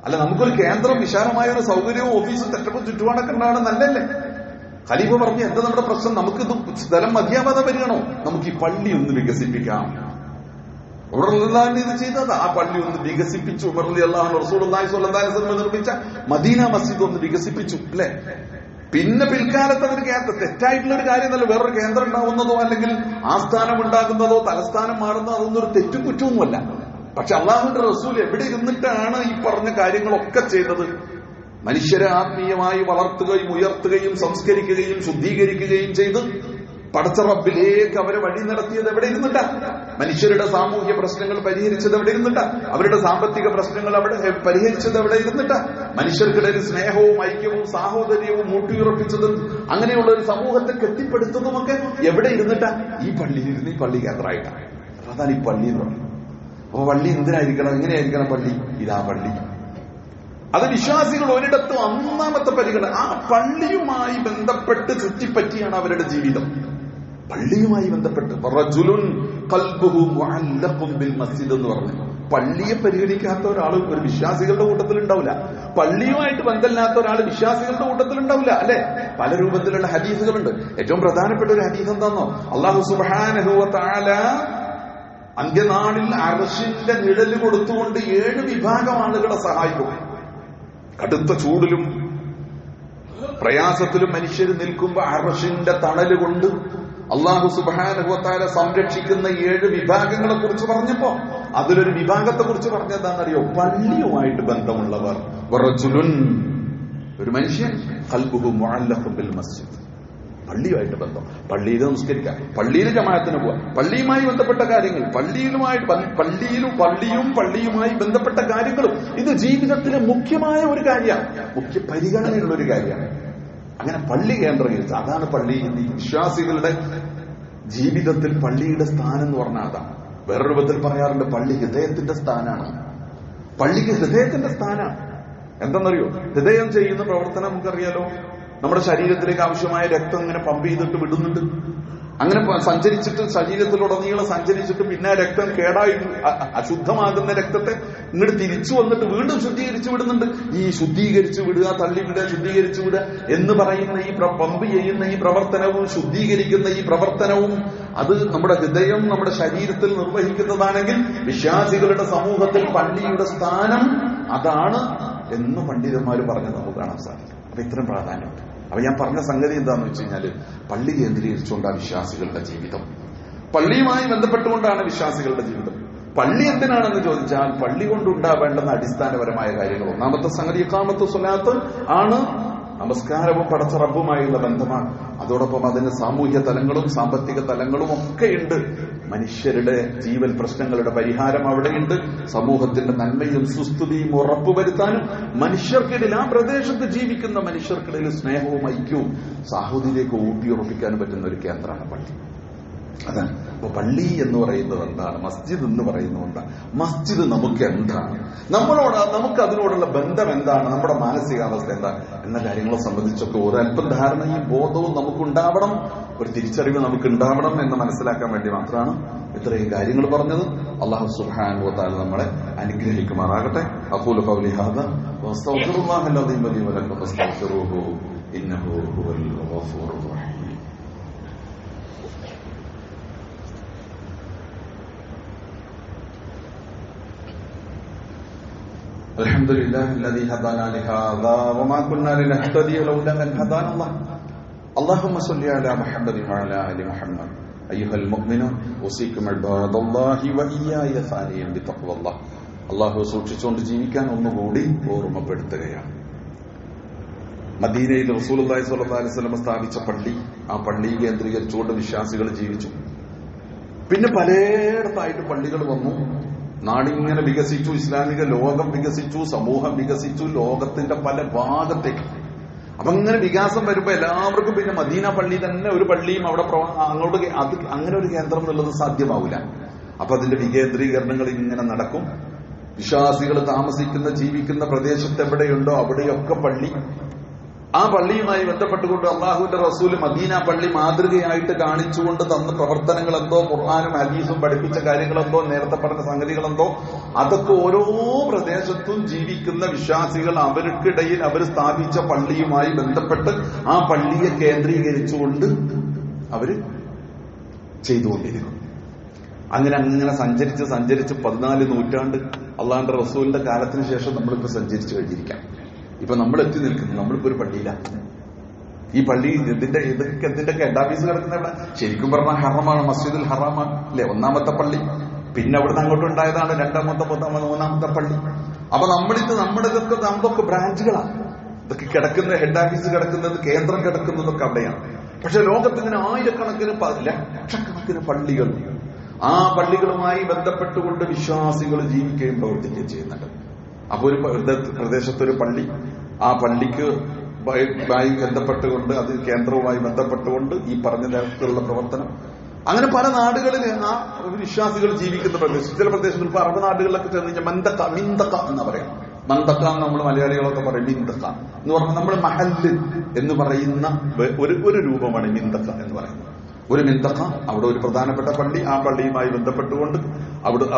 അല്ല, നമുക്കൊരു കേന്ദ്രം, വിശാലമായ ഒരു സൗകര്യവും ഓഫീസും തെറ്റപ്പോ ചുറ്റുപാടൊക്കെ ഉണ്ടാവണം, നല്ലല്ലേ? ഖലീഫ പറഞ്ഞു, എന്താ നമ്മുടെ പ്രശ്നം? നമുക്കിത് സ്ഥലം മതിയാവാതെ വരികയാണോ? നമുക്ക് ഈ പള്ളി ഒന്ന് വികസിപ്പിക്കാം. ഉമർ റളിയല്ലാഹു അൻഹു ഇത് ചെയ്തത്, ആ പള്ളി ഒന്ന് വികസിപ്പിച്ചു. ഉമർ റളിയല്ലാഹു അൻഹു റസൂലുള്ളാഹി സ്വല്ലല്ലാഹി അലൈഹി വസല്ലം നിർമ്മിച്ച മദീന മസ്ജിദ് ഒന്ന് വികസിപ്പിച്ചു, അല്ലെ? പിന്നെ പിൽക്കാലത്ത് അതിന് തെറ്റായിട്ടുള്ള ഒരു കാര്യമല്ല, വേറൊരു കേന്ദ്രം ഉണ്ടാവുന്നതോ അല്ലെങ്കിൽ ആസ്ഥാനം ഉണ്ടാകുന്നതോ തലസ്ഥാനം മാറുന്നതോ അതൊന്നും ഒരു തെറ്റും കുറ്റവുമല്ല. പക്ഷെ അള്ളാഹുവിന്റെ റസൂൽ എവിടെ ഇരുന്നിട്ടാണ് ഈ പറഞ്ഞ കാര്യങ്ങളൊക്കെ ചെയ്തത്? മനുഷ്യരെ ആത്മീയമായി വളർത്തുകയും ഉയർത്തുകയും സംസ്കരിക്കുകയും ശുദ്ധീകരിക്കുകയും ചെയ്ത് പടച്ച റബ്ബിലേക്ക് അവരെ വഴി നടത്തിയത് എവിടെ ഇരുന്നിട്ടാ? മനുഷ്യരുടെ സാമൂഹ്യ പ്രശ്നങ്ങൾ പരിഹരിച്ചത് എവിടെ ഇരുന്നിട്ടാ? അവരുടെ സാമ്പത്തിക പ്രശ്നങ്ങൾ അവിടെ പരിഹരിച്ചത് എവിടെ ഇരുന്നിട്ടാ? മനുഷ്യർക്കിടയിൽ സ്നേഹവും ഐക്യവും സാഹോദര്യവും ഊട്ടിയുറപ്പിച്ചതും അങ്ങനെയുള്ള ഒരു സമൂഹത്തെ കെട്ടിപ്പടുത്തതുമൊക്കെ എവിടെ ഇരുന്നിട്ടാ? ഈ പള്ളിയിൽ ഇരുന്ന്, ഈ പള്ളി കേന്ദ്രമായിട്ടാണ്. അതാണ് ഈ പള്ളി എന്ന് പറയുന്നത്. അപ്പൊ പള്ളി എന്തിനായിരിക്കണം? എങ്ങനെയായിരിക്കണം പള്ളി? ഇതാ പള്ളി. അത് വിശ്വാസികൾ ഒരിടത്തും ഒന്നാമത്തെ പരിഗണന ആ പള്ളിയുമായി ബന്ധപ്പെട്ട് ചുറ്റിപ്പറ്റിയാണ് അവരുടെ ജീവിതം. പള്ളിയുമായി ബന്ധപ്പെട്ട് റജുലുൻ ഖൽബുഹു മുഅല്ലഖുൻ ബിൽ മസ്ജിദ് എന്ന് പറഞ്ഞു. പള്ളിയെ പരിഗണിക്കാത്ത ഒരാൾ ഒരു വിശ്വാസികളുടെ കൂട്ടത്തിൽ ഉണ്ടാവില്ല. പള്ളിയുമായിട്ട് ബന്ധമില്ലാത്ത ഒരാൾ വിശ്വാസികളുടെ കൂട്ടത്തിൽ ഉണ്ടാവില്ല. അല്ലെ? പല രൂപത്തിലുള്ള ഹദീസുകളുണ്ട്. ഏറ്റവും പ്രധാനപ്പെട്ട ഒരു ഹദീസ് എന്താണെന്നോ, അല്ലാഹു സുബ്ഹാനഹു വ തആല അന്ത്യനാളിൽ അർശിന്റെ നിഴല് കൊടുത്തുകൊണ്ട് 7 വിഭാഗം ആളുകളെ സഹായിക്കും. കടുത്ത ചൂടിലും പ്രയാസത്തിലും മനുഷ്യർ നിൽക്കുമ്പോൾ അർശിന്റെ തണല് കൊണ്ട് അല്ലാഹു സുബ്ഹാനഹു വ തആല സംരക്ഷിക്കുന്ന 7 വിഭാഗങ്ങളെ കുറിച്ച് പറഞ്ഞപ്പോ അതിലൊരു വിഭാഗത്തെ കുറിച്ച് പറഞ്ഞതാണെന്നറിയോ? പള്ളിയുമായിട്ട് ബന്ധമുള്ളവർ. വറജുലുൻ, ഒരു മനുഷ്യൻ ഖൽബുഹു മുഅല്ലഖുൻ ബിൽ മസ്ജിദ്, പള്ളിയുമായിട്ട് ബന്ധം. പള്ളിയിൽ നിസ്കരിക്കാം, പള്ളിയിൽ ജമാഅത്തിന് പോവാം, പള്ളിയുമായി ബന്ധപ്പെട്ട കാര്യങ്ങൾ, പള്ളിയുമായി ബന്ധപ്പെട്ട കാര്യങ്ങളും ഇത് ജീവിതത്തിലെ മുഖ്യമായ ഒരു കാര്യമാണ്, മുഖ്യ പരിഗണനയുള്ള ഒരു കാര്യമാണ്. അങ്ങനെ പള്ളി കേന്ദ്രീകരിച്ച്, അതാണ് പള്ളി. വിശ്വാസികളുടെ ജീവിതത്തിൽ പള്ളിയുടെ സ്ഥാനം എന്ന് പറഞ്ഞാൽ അതാണ്. വേറെ രൂപത്തിൽ പറയാറുണ്ട്, പള്ളി ഹൃദയത്തിന്റെ സ്ഥാനമാണ്. പള്ളിക്ക് ഹൃദയത്തിന്റെ സ്ഥാനമാണ്. എന്തെന്നറിയോ? ഹൃദയം ചെയ്യുന്ന പ്രവർത്തനം നമുക്കറിയാലോ. നമ്മുടെ ശരീരത്തിലേക്ക് ആവശ്യമായ രക്തം ഇങ്ങനെ പമ്പ് ചെയ്തിട്ട് വിടുന്നുണ്ട്. അങ്ങനെ സഞ്ചരിച്ചിട്ട് ശരീരത്തിലുടനീളം സഞ്ചരിച്ചിട്ട് പിന്നെ രക്തം കേടായി അശുദ്ധമാകുന്ന രക്തത്തെ ഇങ്ങോട്ട് തിരിച്ചു വന്നിട്ട് വീണ്ടും ശുദ്ധീകരിച്ചു വിടുന്നുണ്ട്. ഈ ശുദ്ധീകരിച്ചു വിടുക, തള്ളിവിടുക, ശുദ്ധീകരിച്ചു വിടുക എന്ന് പറയുന്ന ഈ പമ്പ് ചെയ്യുന്ന ഈ പ്രവർത്തനവും ശുദ്ധീകരിക്കുന്ന ഈ പ്രവർത്തനവും അത് നമ്മുടെ ഹൃദയം നമ്മുടെ ശരീരത്തിൽ നിർവഹിക്കുന്നതാണെങ്കിൽ വിശ്വാസികളുടെ സമൂഹത്തിൽ പള്ളിയുടെ സ്ഥാനം അതാണ് എന്ന് പണ്ഡിതന്മാർ പറഞ്ഞ് നമുക്ക് കാണാൻ സാധിക്കും. അപ്പൊ ഇത്രയും പ്രാധാന്യമുണ്ട്. അപ്പൊ ഞാൻ പറഞ്ഞ സംഗതി എന്താണെന്ന് വെച്ച് കഴിഞ്ഞാല് പള്ളി കേന്ദ്രീകരിച്ചുകൊണ്ടാണ് വിശ്വാസികളുടെ ജീവിതം, പള്ളിയുമായി ബന്ധപ്പെട്ടുകൊണ്ടാണ് വിശ്വാസികളുടെ ജീവിതം. പള്ളി എന്തിനാണെന്ന് ചോദിച്ചാൽ പള്ളി കൊണ്ടുണ്ടാവേണ്ടുന്ന അടിസ്ഥാനപരമായ കാര്യങ്ങൾ. ഒന്നാമത്തെ സംഗതി ഇഖാമത്തു സ്വലാത്ത് ആണ്. നമസ്കാരവും പടച്ച റബ്ബുമായുള്ള ബന്ധമാണ്. അതോടൊപ്പം അതിന് സാമൂഹ്യ തലങ്ങളും സാമ്പത്തിക തലങ്ങളും ഒക്കെയുണ്ട്. മനുഷ്യരുടെ ജീവൽ പ്രശ്നങ്ങളുടെ പരിഹാരം അവിടെയുണ്ട്. സമൂഹത്തിന്റെ നന്മയും സുസ്ഥിതിയും ഉറപ്പുവരുത്താനും മനുഷ്യർക്കിടയിൽ, ആ പ്രദേശത്ത് ജീവിക്കുന്ന മനുഷ്യർക്കിടയിൽ സ്നേഹവും ഐക്യവും സാഹോദര്യത്തെ ഊട്ടിയുറപ്പിക്കാനും പറ്റുന്ന ഒരു കേന്ദ്രമാണ് പള്ളി. അതാണ്. അപ്പൊ പള്ളി എന്ന് പറയുന്നത് എന്താണ്? മസ്ജിദ് എന്ന് പറയുന്നത് എന്താണ്? മസ്ജിദ് നമുക്ക് എന്താണ്? നമുക്ക് അതിനോടുള്ള ബന്ധം എന്താണ്? നമ്മുടെ മാനസികാവസ്ഥ എന്താണ് എന്ന കാര്യങ്ങളെ സംബന്ധിച്ചൊക്കെ ഒരല്പം ധാരണയും ബോധവും നമുക്കുണ്ടാവണം, ഒരു തിരിച്ചറിവ് നമുക്കുണ്ടാവണം എന്ന് മനസ്സിലാക്കാൻ വേണ്ടി മാത്രമാണ് ഇത്രയും കാര്യങ്ങൾ പറഞ്ഞത്. അല്ലാഹു സുബ്ഹാനഹു വ തആല നമ്മളെ അനുഗ്രഹിക്കുമാറാകട്ടെ. അഖൂലു ഖൗലി ഹാദാ വസ്തഗ്ഫിറുല്ലാഹൽ അദീം ലി വലക്കും ഫസ്തഗ്ഫിറൂഹു ഇന്നഹു ഹുവൽ ഗഫൂറുർ റഹീം. الحمد لله الذي هدانا لهذا وما كنا لنهتدي لولا أن هدانا الله. اللهم صل على محمد وعلى آل محمد. أيها المؤمنون أوصيكم عباد الله وإياي ثانيا بتقوى الله. അള്ളാഹു സൂക്ഷിച്ചുകൊണ്ട് ജീവിക്കാൻ ഒന്നുകൂടി ഓർമ്മപ്പെടുത്തുകയാണ്. മദീനയിൽ റസൂലുള്ളാഹി സ്വല്ലല്ലാഹു അലൈഹി വസല്ലം സ്ഥാപിച്ച പള്ളി, ആ പള്ളി കേന്ദ്രീകരിച്ചുകൊണ്ട് വിശ്വാസികൾ ജീവിച്ചു. പിന്നെ പലയിടത്തായിട്ട് പള്ളികൾ വന്നു. നാടിങ്ങനെ വികസിച്ചു, ഇസ്ലാമിക ലോകം വികസിച്ചു, സമൂഹം വികസിച്ചു, ലോകത്തിന്റെ പല ഭാഗത്തേക്ക്. അപ്പൊ ഇങ്ങനെ വികാസം വരുമ്പോ എല്ലാവർക്കും പിന്നെ മദീന പള്ളി തന്നെ ഒരു പള്ളിയും അവിടെ അങ്ങോട്ട് അത് അങ്ങനെ ഒരു കേന്ദ്രം എന്നുള്ളത് സാധ്യമാവില്ല. അപ്പൊ അതിന്റെ വികേന്ദ്രീകരണങ്ങൾ ഇങ്ങനെ നടക്കും. വിശ്വാസികൾ താമസിക്കുന്ന ജീവിക്കുന്ന പ്രദേശത്ത് എവിടെയുണ്ടോ അവിടെയൊക്കെ പള്ളി. ആ പള്ളിയുമായി ബന്ധപ്പെട്ടുകൊണ്ട് അള്ളാഹുവിന്റെ റസൂല് മദീന പള്ളി മാതൃകയായിട്ട് കാണിച്ചുകൊണ്ട് തന്ന പ്രവർത്തനങ്ങളെന്തോ, ഖുർആനും ഹദീസും പഠിപ്പിച്ച കാര്യങ്ങളെന്തോ, നേരത്തെ പറഞ്ഞ സംഗതികളെന്തോ, അതൊക്കെ ഓരോ പ്രദേശത്തും ജീവിക്കുന്ന വിശ്വാസികൾ അവർക്കിടയിൽ അവർ സ്ഥാപിച്ച പള്ളിയുമായി ബന്ധപ്പെട്ട് ആ പള്ളിയെ കേന്ദ്രീകരിച്ചുകൊണ്ട് അവര് ചെയ്തുകൊണ്ടിരിക്കും. അങ്ങനെ സഞ്ചരിച്ച് 14 നൂറ്റാണ്ട് അള്ളാഹുവിന്റെ റസൂലിന്റെ കാലത്തിന് ശേഷം നമ്മളിപ്പോ സഞ്ചരിച്ചു കഴിഞ്ഞിരിക്കാം. ഇപ്പൊ നമ്മൾ എത്തി നിൽക്കുന്നു, നമ്മളിപ്പോ ഒരു പള്ളിയിലാണ്. ഈ പള്ളി എന്തിന്റെയൊക്കെ ഹെഡ് ഓഫീസ് കിടക്കുന്ന ഇവിടെ ശരിക്കും പറഞ്ഞാൽ ഹറമാണ്, മസ്ജിദുൽ ഹറാമാണ് അല്ലെ ഒന്നാമത്തെ പള്ളി. പിന്നെ അവിടുന്ന് അങ്ങോട്ട് ഉണ്ടായതാണ് രണ്ടാമത്തെ, മൂന്നാമത്തെ പള്ളി. അപ്പൊ നമ്മുടെയൊക്കെ ബ്രാഞ്ചുകളാണ്. ഇതൊക്കെ കിടക്കുന്ന ഹെഡ് ഓഫീസ് കിടക്കുന്നത്, കേന്ദ്രം കിടക്കുന്നതൊക്കെ അവിടെയാണ്. പക്ഷെ ലോകത്തിങ്ങനെ ആയിരക്കണക്കിന് ലക്ഷക്കണക്കിന് പള്ളികൾ, ആ പള്ളികളുമായി ബന്ധപ്പെട്ടുകൊണ്ട് വിശ്വാസികൾ ജീവിക്കുകയും പ്രവർത്തിക്കുകയും ചെയ്യുന്നുണ്ട്. അപ്പൊ ഒരു പ്രദേശത്തൊരു പള്ളി, ആ പള്ളിക്ക് ബന്ധപ്പെട്ടുകൊണ്ട്, അത് കേന്ദ്രവുമായി ബന്ധപ്പെട്ടുകൊണ്ട് ഈ പറഞ്ഞ തരത്തിലുള്ള പ്രവർത്തനം, അങ്ങനെ പല നാടുകളിൽ ആ വിശ്വാസികൾ ജീവിക്കുന്ന പ്രദേശം. ചില പ്രദേശങ്ങൾ ഇപ്പൊ അറബ് നാടുകളിലൊക്കെ ചെന്ന് കഴിഞ്ഞാൽ മിന്തക്ക എന്ന് പറയാം. മന്തക്ക എന്ന് നമ്മൾ മലയാളികളൊക്കെ പറയും. മിന്തക്ക എന്ന് പറഞ്ഞാൽ നമ്മൾ മഹല്ല് എന്ന് പറയുന്ന ഒരു രൂപമാണ് മിന്തക്ക എന്ന് പറയുന്നത്. ഒരു മിന്തഖ, അവിടെ ഒരു പ്രധാനപ്പെട്ട പള്ളി, ആ പള്ളിയുമായി ബന്ധപ്പെട്ടുകൊണ്ട്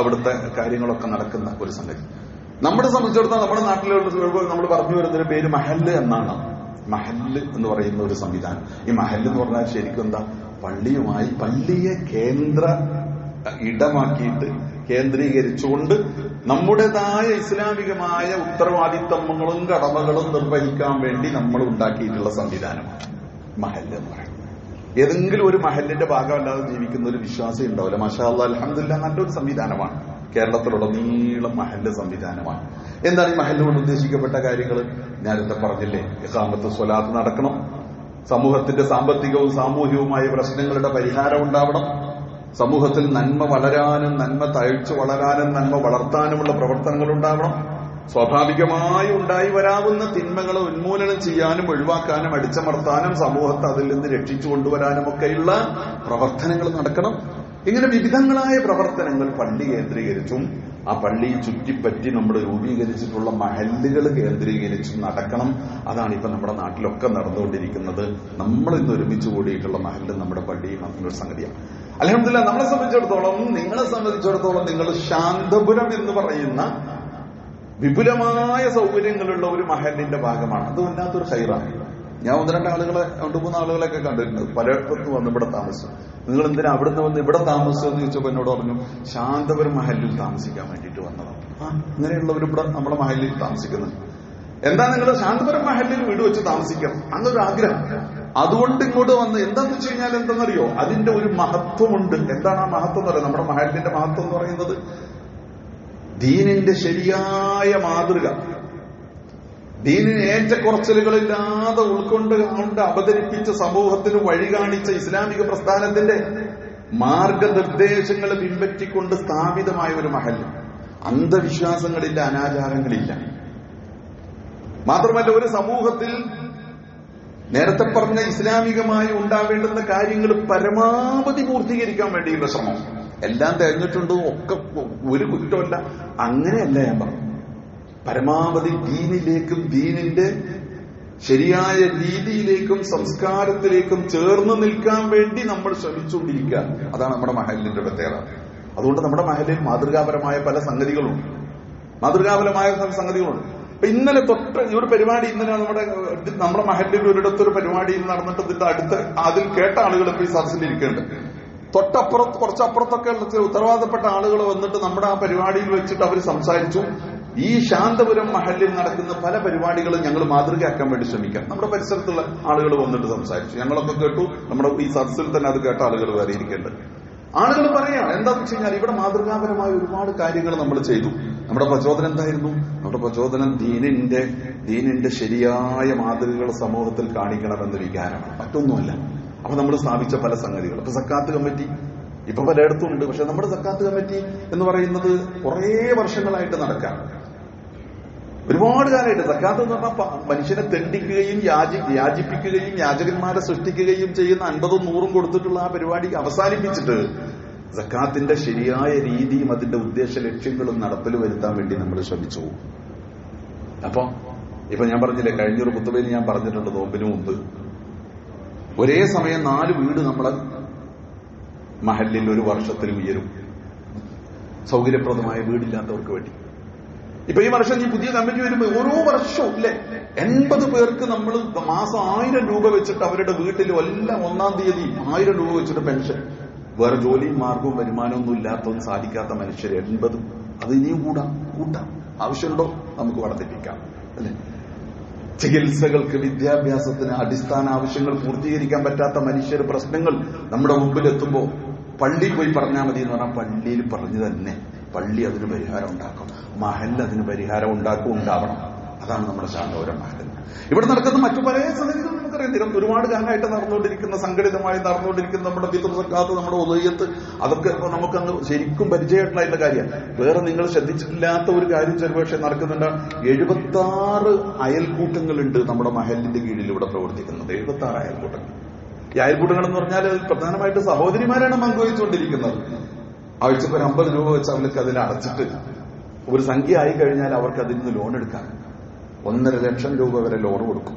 അവിടുത്തെ കാര്യങ്ങളൊക്കെ നടക്കുന്ന ഒരു സംഗതി. നമ്മളെ സംബന്ധിച്ചിടത്തോളം നമ്മുടെ നാട്ടിലുള്ള നമ്മൾ പറഞ്ഞു വരുന്നൊരു പേര് മഹല്ല് എന്നാണ്. മഹല്ല് എന്ന് പറയുന്ന ഒരു സംവിധാനം. ഈ മഹല്ല് എന്ന് പറഞ്ഞാൽ ശരിക്കും എന്താ, പള്ളിയെ കേന്ദ്ര ഇടമാക്കിയിട്ട് കേന്ദ്രീകരിച്ചുകൊണ്ട് നമ്മുടേതായ ഇസ്ലാമികമായ ഉത്തരവാദിത്തങ്ങളും കടമകളും നിർവഹിക്കാൻ വേണ്ടി നമ്മൾ ഉണ്ടാക്കിയിട്ടുള്ള സംവിധാനമാണ് മഹല്ല് എന്ന് പറയുന്നത്. ഏതെങ്കിലും ഒരു മഹല്ലിന്റെ ഭാഗമല്ലാതെ ജീവിക്കുന്ന ഒരു വിശ്വാസം ഉണ്ടാവില്ല. മാഷാ അല്ലാഹ്, അൽഹംദുലില്ലാഹ്, നല്ലൊരു സംവിധാനമാണ്. കേരളത്തിലുള്ള നീളം മഹല്ല് സംവിധാനമാണ്. എന്താണ് ഈ മഹല്ല് കൊണ്ട് ഉദ്ദേശിക്കപ്പെട്ട കാര്യങ്ങൾ? നേരത്തെ പറഞ്ഞില്ലേ, ഇഖാമത്ത് സ്വലാത്ത് നടക്കണം, സമൂഹത്തിന്റെ സാമ്പത്തികവും സാമൂഹികവുമായ പ്രശ്നങ്ങളുടെ പരിഹാരം ഉണ്ടാവണം, സമൂഹത്തിൽ നന്മ വളരാനും നന്മ തഴച്ചു വളരാനും നന്മ വളർത്താനുമുള്ള പ്രവർത്തനങ്ങൾ ഉണ്ടാവണം, സ്വാഭാവികമായി ഉണ്ടായി വരാവുന്ന തിന്മകളെ ഉന്മൂലനം ചെയ്യാനും ഒഴിവാക്കാനും അടിച്ചമർത്താനും സമൂഹത്തെ അതിൽ നിന്ന് രക്ഷിച്ചു കൊണ്ടുവരാനും ഒക്കെയുള്ള പ്രവർത്തനങ്ങൾ നടക്കണം. ഇങ്ങനെ വിവിധങ്ങളായ പ്രവർത്തനങ്ങൾ പള്ളി കേന്ദ്രീകരിച്ചും ആ പള്ളിയെ ചുറ്റിപ്പറ്റി നമ്മൾ രൂപീകരിച്ചിട്ടുള്ള മഹല്ലുകൾ കേന്ദ്രീകരിച്ചും നടക്കണം. അതാണ് ഇപ്പൊ നമ്മുടെ നാട്ടിലൊക്കെ നടന്നുകൊണ്ടിരിക്കുന്നത്. നമ്മൾ ഇന്ന് ഒരുമിച്ച് കൂടിയിട്ടുള്ള മഹല്ല് നമ്മുടെ പള്ളിയും അങ്ങനൊരു സംഗതിയാണ്. അൽഹംദുലില്ലാഹ്, നമ്മളെ സംബന്ധിച്ചിടത്തോളം, നിങ്ങളെ സംബന്ധിച്ചിടത്തോളം നിങ്ങൾ ശാന്തപുരം എന്ന് പറയുന്ന വിപുലമായ സൗകര്യങ്ങളുള്ള ഒരു മഹല്ലിന്റെ ഭാഗമാണ്. അത് വല്ലാത്തൊരു ഹൈറാണ്. ഞാൻ 2-3 ആളുകളെയൊക്കെ കണ്ടിട്ടുണ്ട്. പലയിടത്തും വന്ന് ഇവിടെ താമസിച്ചു. നിങ്ങൾ എന്തിനാ അവിടുന്ന് വന്ന് ഇവിടെ താമസിച്ചെന്ന് ചോദിച്ചപ്പോൾ എന്നോട് പറഞ്ഞു, ശാന്തപുരം മഹല്ലിൽ താമസിക്കാൻ വേണ്ടിയിട്ട് വന്നതാണ്. ഇങ്ങനെയുള്ളവർ ഇവിടെ നമ്മുടെ മഹല്ലിൽ താമസിക്കുന്നത്. എന്താ നിങ്ങൾ ശാന്തപുരം മഹല്ലിൽ വീട് വെച്ച് താമസിക്കണം എന്നൊരു ആഗ്രഹം. അതുകൊണ്ട് ഇങ്ങോട്ട് വന്ന് എന്താന്ന് വെച്ച് കഴിഞ്ഞാൽ എന്തെന്നറിയോ, അതിന്റെ ഒരു മഹത്വമുണ്ട്. എന്താണ് ആ മഹത്വം എന്ന് പറയുന്നത്? നമ്മുടെ മഹല്ലിന്റെ മഹത്വം എന്ന് പറയുന്നത് ദീനിന്റെ ശരിയായ മാതൃക, ദീനിന് ഏറ്റക്കുറച്ചിലുകളില്ലാതെ ഉൾക്കൊണ്ട് അവതരിപ്പിച്ച സമൂഹത്തിന് വഴി കാണിച്ച ഇസ്ലാമിക പ്രസ്ഥാനത്തിന്റെ മാർഗനിർദ്ദേശങ്ങൾ പിൻപറ്റിക്കൊണ്ട് സ്ഥാപിതമായ ഒരു മഹല്ല്. അന്ധവിശ്വാസങ്ങളില്ല, അനാചാരങ്ങളില്ല. മാത്രമല്ല, ഒരു സമൂഹത്തിൽ നേരത്തെ പറഞ്ഞ ഇസ്ലാമികമായി ഉണ്ടാവേണ്ടുന്ന കാര്യങ്ങൾ പരമാവധി പൂർത്തീകരിക്കാൻ വേണ്ടിയുള്ള ശ്രമം. എല്ലാം തികഞ്ഞിട്ടുണ്ട്, ഒക്കെ ഒരു കുറ്റമല്ല, അങ്ങനെയല്ല ഞാൻ പറഞ്ഞു. പരമാവധി ദീനിലേക്കും ദീനിന്റെ ശരിയായ രീതിയിലേക്കും സംസ്കാരത്തിലേക്കും ചേർന്ന് നിൽക്കാൻ വേണ്ടി നമ്മൾ ശ്രമിച്ചുകൊണ്ടിരിക്കുക. അതാണ് നമ്മുടെ മഹല്ലിന്റെ പ്രത്യേകത. അതുകൊണ്ട് നമ്മുടെ മഹല്ലിൽ മാതൃകാപരമായ പല സംഗതികളുണ്ട്. അപ്പൊ ഇന്നലെ തൊട്ട് ഈ ഒരു പരിപാടി, ഇന്നലെ നമ്മുടെ മഹല്ലിൽ ഒരിടത്തൊരു പരിപാടി നടന്നിട്ട് ഇതിന്റെ അടുത്ത് അതിൽ കേട്ട ആളുകൾ ഇപ്പൊ ഈ സദസ്സിലിരിക്കുന്നുണ്ട്. തൊട്ടപ്പുറത്ത് കുറച്ചപ്പുറത്തൊക്കെ ഉള്ള ചില ഉത്തരവാദപ്പെട്ട ആളുകൾ വന്നിട്ട് നമ്മുടെ ആ പരിപാടിയിൽ വെച്ചിട്ട് അവർ സംസാരിച്ചു. ഈ ശാന്തപുരം മഹല്ലിൽ നടക്കുന്ന പല പരിപാടികളും ഞങ്ങൾ മാതൃകയാക്കാൻ വേണ്ടി ശ്രമിക്കാം. നമ്മുടെ പരിസരത്തുള്ള ആളുകൾ വന്നിട്ട് സംസാരിച്ചു, ഞങ്ങളൊക്കെ കേട്ടു. നമ്മുടെ ഈ സദസ്സിൽ തന്നെ അത് കേട്ട ആളുകൾ വേറെ ഇരിക്കേണ്ടത്. ആളുകൾ പറയാം എന്താണെന്ന് വെച്ച് കഴിഞ്ഞാൽ ഇവിടെ മാതൃകാപരമായ ഒരുപാട് കാര്യങ്ങൾ നമ്മൾ ചെയ്തു. നമ്മുടെ പ്രചോദനം എന്തായിരുന്നു? നമ്മുടെ പ്രചോദനം ദീനിന്റെ ശരിയായ മാതൃകകൾ സമൂഹത്തിൽ കാണിക്കണമെന്ന വികാരമാണ്, മറ്റൊന്നുമല്ല. അപ്പൊ നമ്മൾ സ്ഥാപിച്ച പല സംഗതികൾ, ഇപ്പൊ സക്കാത്ത് കമ്മിറ്റി ഇപ്പൊ പലയിടത്തും ഉണ്ട്. പക്ഷെ നമ്മുടെ സക്കാത്ത് കമ്മിറ്റി എന്ന് പറയുന്നത് കുറേ വർഷങ്ങളായിട്ട് നടക്കാം, ഒരുപാട് കാലമായിട്ട്. സക്കാത്ത് എന്ന് പറഞ്ഞാൽ മനുഷ്യനെ തെണ്ടിക്കുകയും യാചിപ്പിക്കുകയും യാചകന്മാരെ സൃഷ്ടിക്കുകയും ചെയ്യുന്ന 50ഉം 100ഉം കൊടുത്തിട്ടുള്ള ആ പരിപാടി അവസാനിപ്പിച്ചിട്ട് സക്കാത്തിന്റെ ശരിയായ രീതിയും അതിന്റെ ഉദ്ദേശ ലക്ഷ്യങ്ങളും നടപ്പിൽ വരുത്താൻ വേണ്ടി നമ്മൾ ശ്രമിച്ചു. അപ്പൊ ഇപ്പൊ ഞാൻ പറഞ്ഞില്ലേ, കഴിഞ്ഞൊരു കുത്തുബയിൽ ഞാൻ പറഞ്ഞിട്ടുണ്ട്, നോമ്പിന് മുമ്പ് ഒരേ സമയം 4 വീട് നമ്മളെ മഹല്ലിൽ ഒരു വർഷത്തിൽ ഉയരും, സൗകര്യപ്രദമായ വീടില്ലാത്തവർക്ക് വേണ്ടി. ഇപ്പൊ ഈ വർഷം ഈ പുതിയ കമ്മിറ്റി വരുമ്പോൾ ഓരോ വർഷവും ഇല്ലേ 80 പേർക്ക് നമ്മൾ മാസം 1000 രൂപ വെച്ചിട്ട് അവരുടെ വീട്ടിലും എല്ലാം 1-ാം തീയതി 1000 രൂപ വെച്ചിട്ട് പെൻഷൻ. വേറെ ജോലിയും മാർഗവും വരുമാനമൊന്നും ഇല്ലാത്തതൊന്നും സാധിക്കാത്ത മനുഷ്യർ 80. അത് ഇനിയും കൂട്ടാം. ആവശ്യമുണ്ടോ? നമുക്ക് വർദ്ധിപ്പിക്കാം, അല്ലെ? ചികിത്സകൾക്ക്, വിദ്യാഭ്യാസത്തിന്, അടിസ്ഥാന ആവശ്യങ്ങൾ പൂർത്തീകരിക്കാൻ പറ്റാത്ത മനുഷ്യർ, പ്രശ്നങ്ങൾ നമ്മുടെ മുമ്പിൽ എത്തുമ്പോൾ പള്ളിയിൽ പോയി പറഞ്ഞാൽ മതി എന്ന് പറഞ്ഞാൽ പള്ളിയിൽ പറഞ്ഞു തന്നെ പള്ളി അതിന് പരിഹാരം ഉണ്ടാക്കും, മഹല്ല് അതിന് പരിഹാരം ഉണ്ടാവണം. അതാണ് നമ്മുടെ ശാന്തപുരം മഹല്ല്. ഇവിടെ നടക്കുന്ന മറ്റു പല സംഗതികളും നമുക്കറിയാം. ഒരുപാട് കാലമായിട്ട് നടന്നുകൊണ്ടിരിക്കുന്ന, സംഘടിതമായി നടന്നുകൊണ്ടിരിക്കുന്ന നമ്മുടെ പിതൃ സക്കാത്ത്, നമ്മുടെ ഉദയത്ത്, അതൊക്കെ നമുക്കന്ന് ശരിക്കും പരിചയമായിട്ടുള്ള കാര്യമാണ്. വേറെ നിങ്ങൾ ശ്രദ്ധിച്ചിട്ടില്ലാത്ത ഒരു കാര്യം ചെറുപക്ഷെ നടക്കുന്നുണ്ട്. 76 അയൽക്കൂട്ടങ്ങളുണ്ട് നമ്മുടെ മഹല്ലിന്റെ കീഴിൽ ഇവിടെ പ്രവർത്തിക്കുന്നത്. 76 അയൽക്കൂട്ടങ്ങൾ. ഈ അയൽക്കൂട്ടങ്ങൾ എന്ന് പറഞ്ഞാൽ പ്രധാനമായിട്ട് സഹോദരിമാരാണ് പങ്കുവച്ചുകൊണ്ടിരിക്കുന്നത്. ആഴ്ചക്ക് ഒരു 50 രൂപ വെച്ച് അവർക്ക് അതിൽ അടച്ചിട്ട് ഒരു സംഖ്യ ആയി കഴിഞ്ഞാൽ അവർക്ക് അതിൽ നിന്ന് ലോൺ എടുക്കാം. 1.5 ലക്ഷം രൂപ വരെ ലോൺ കൊടുക്കും.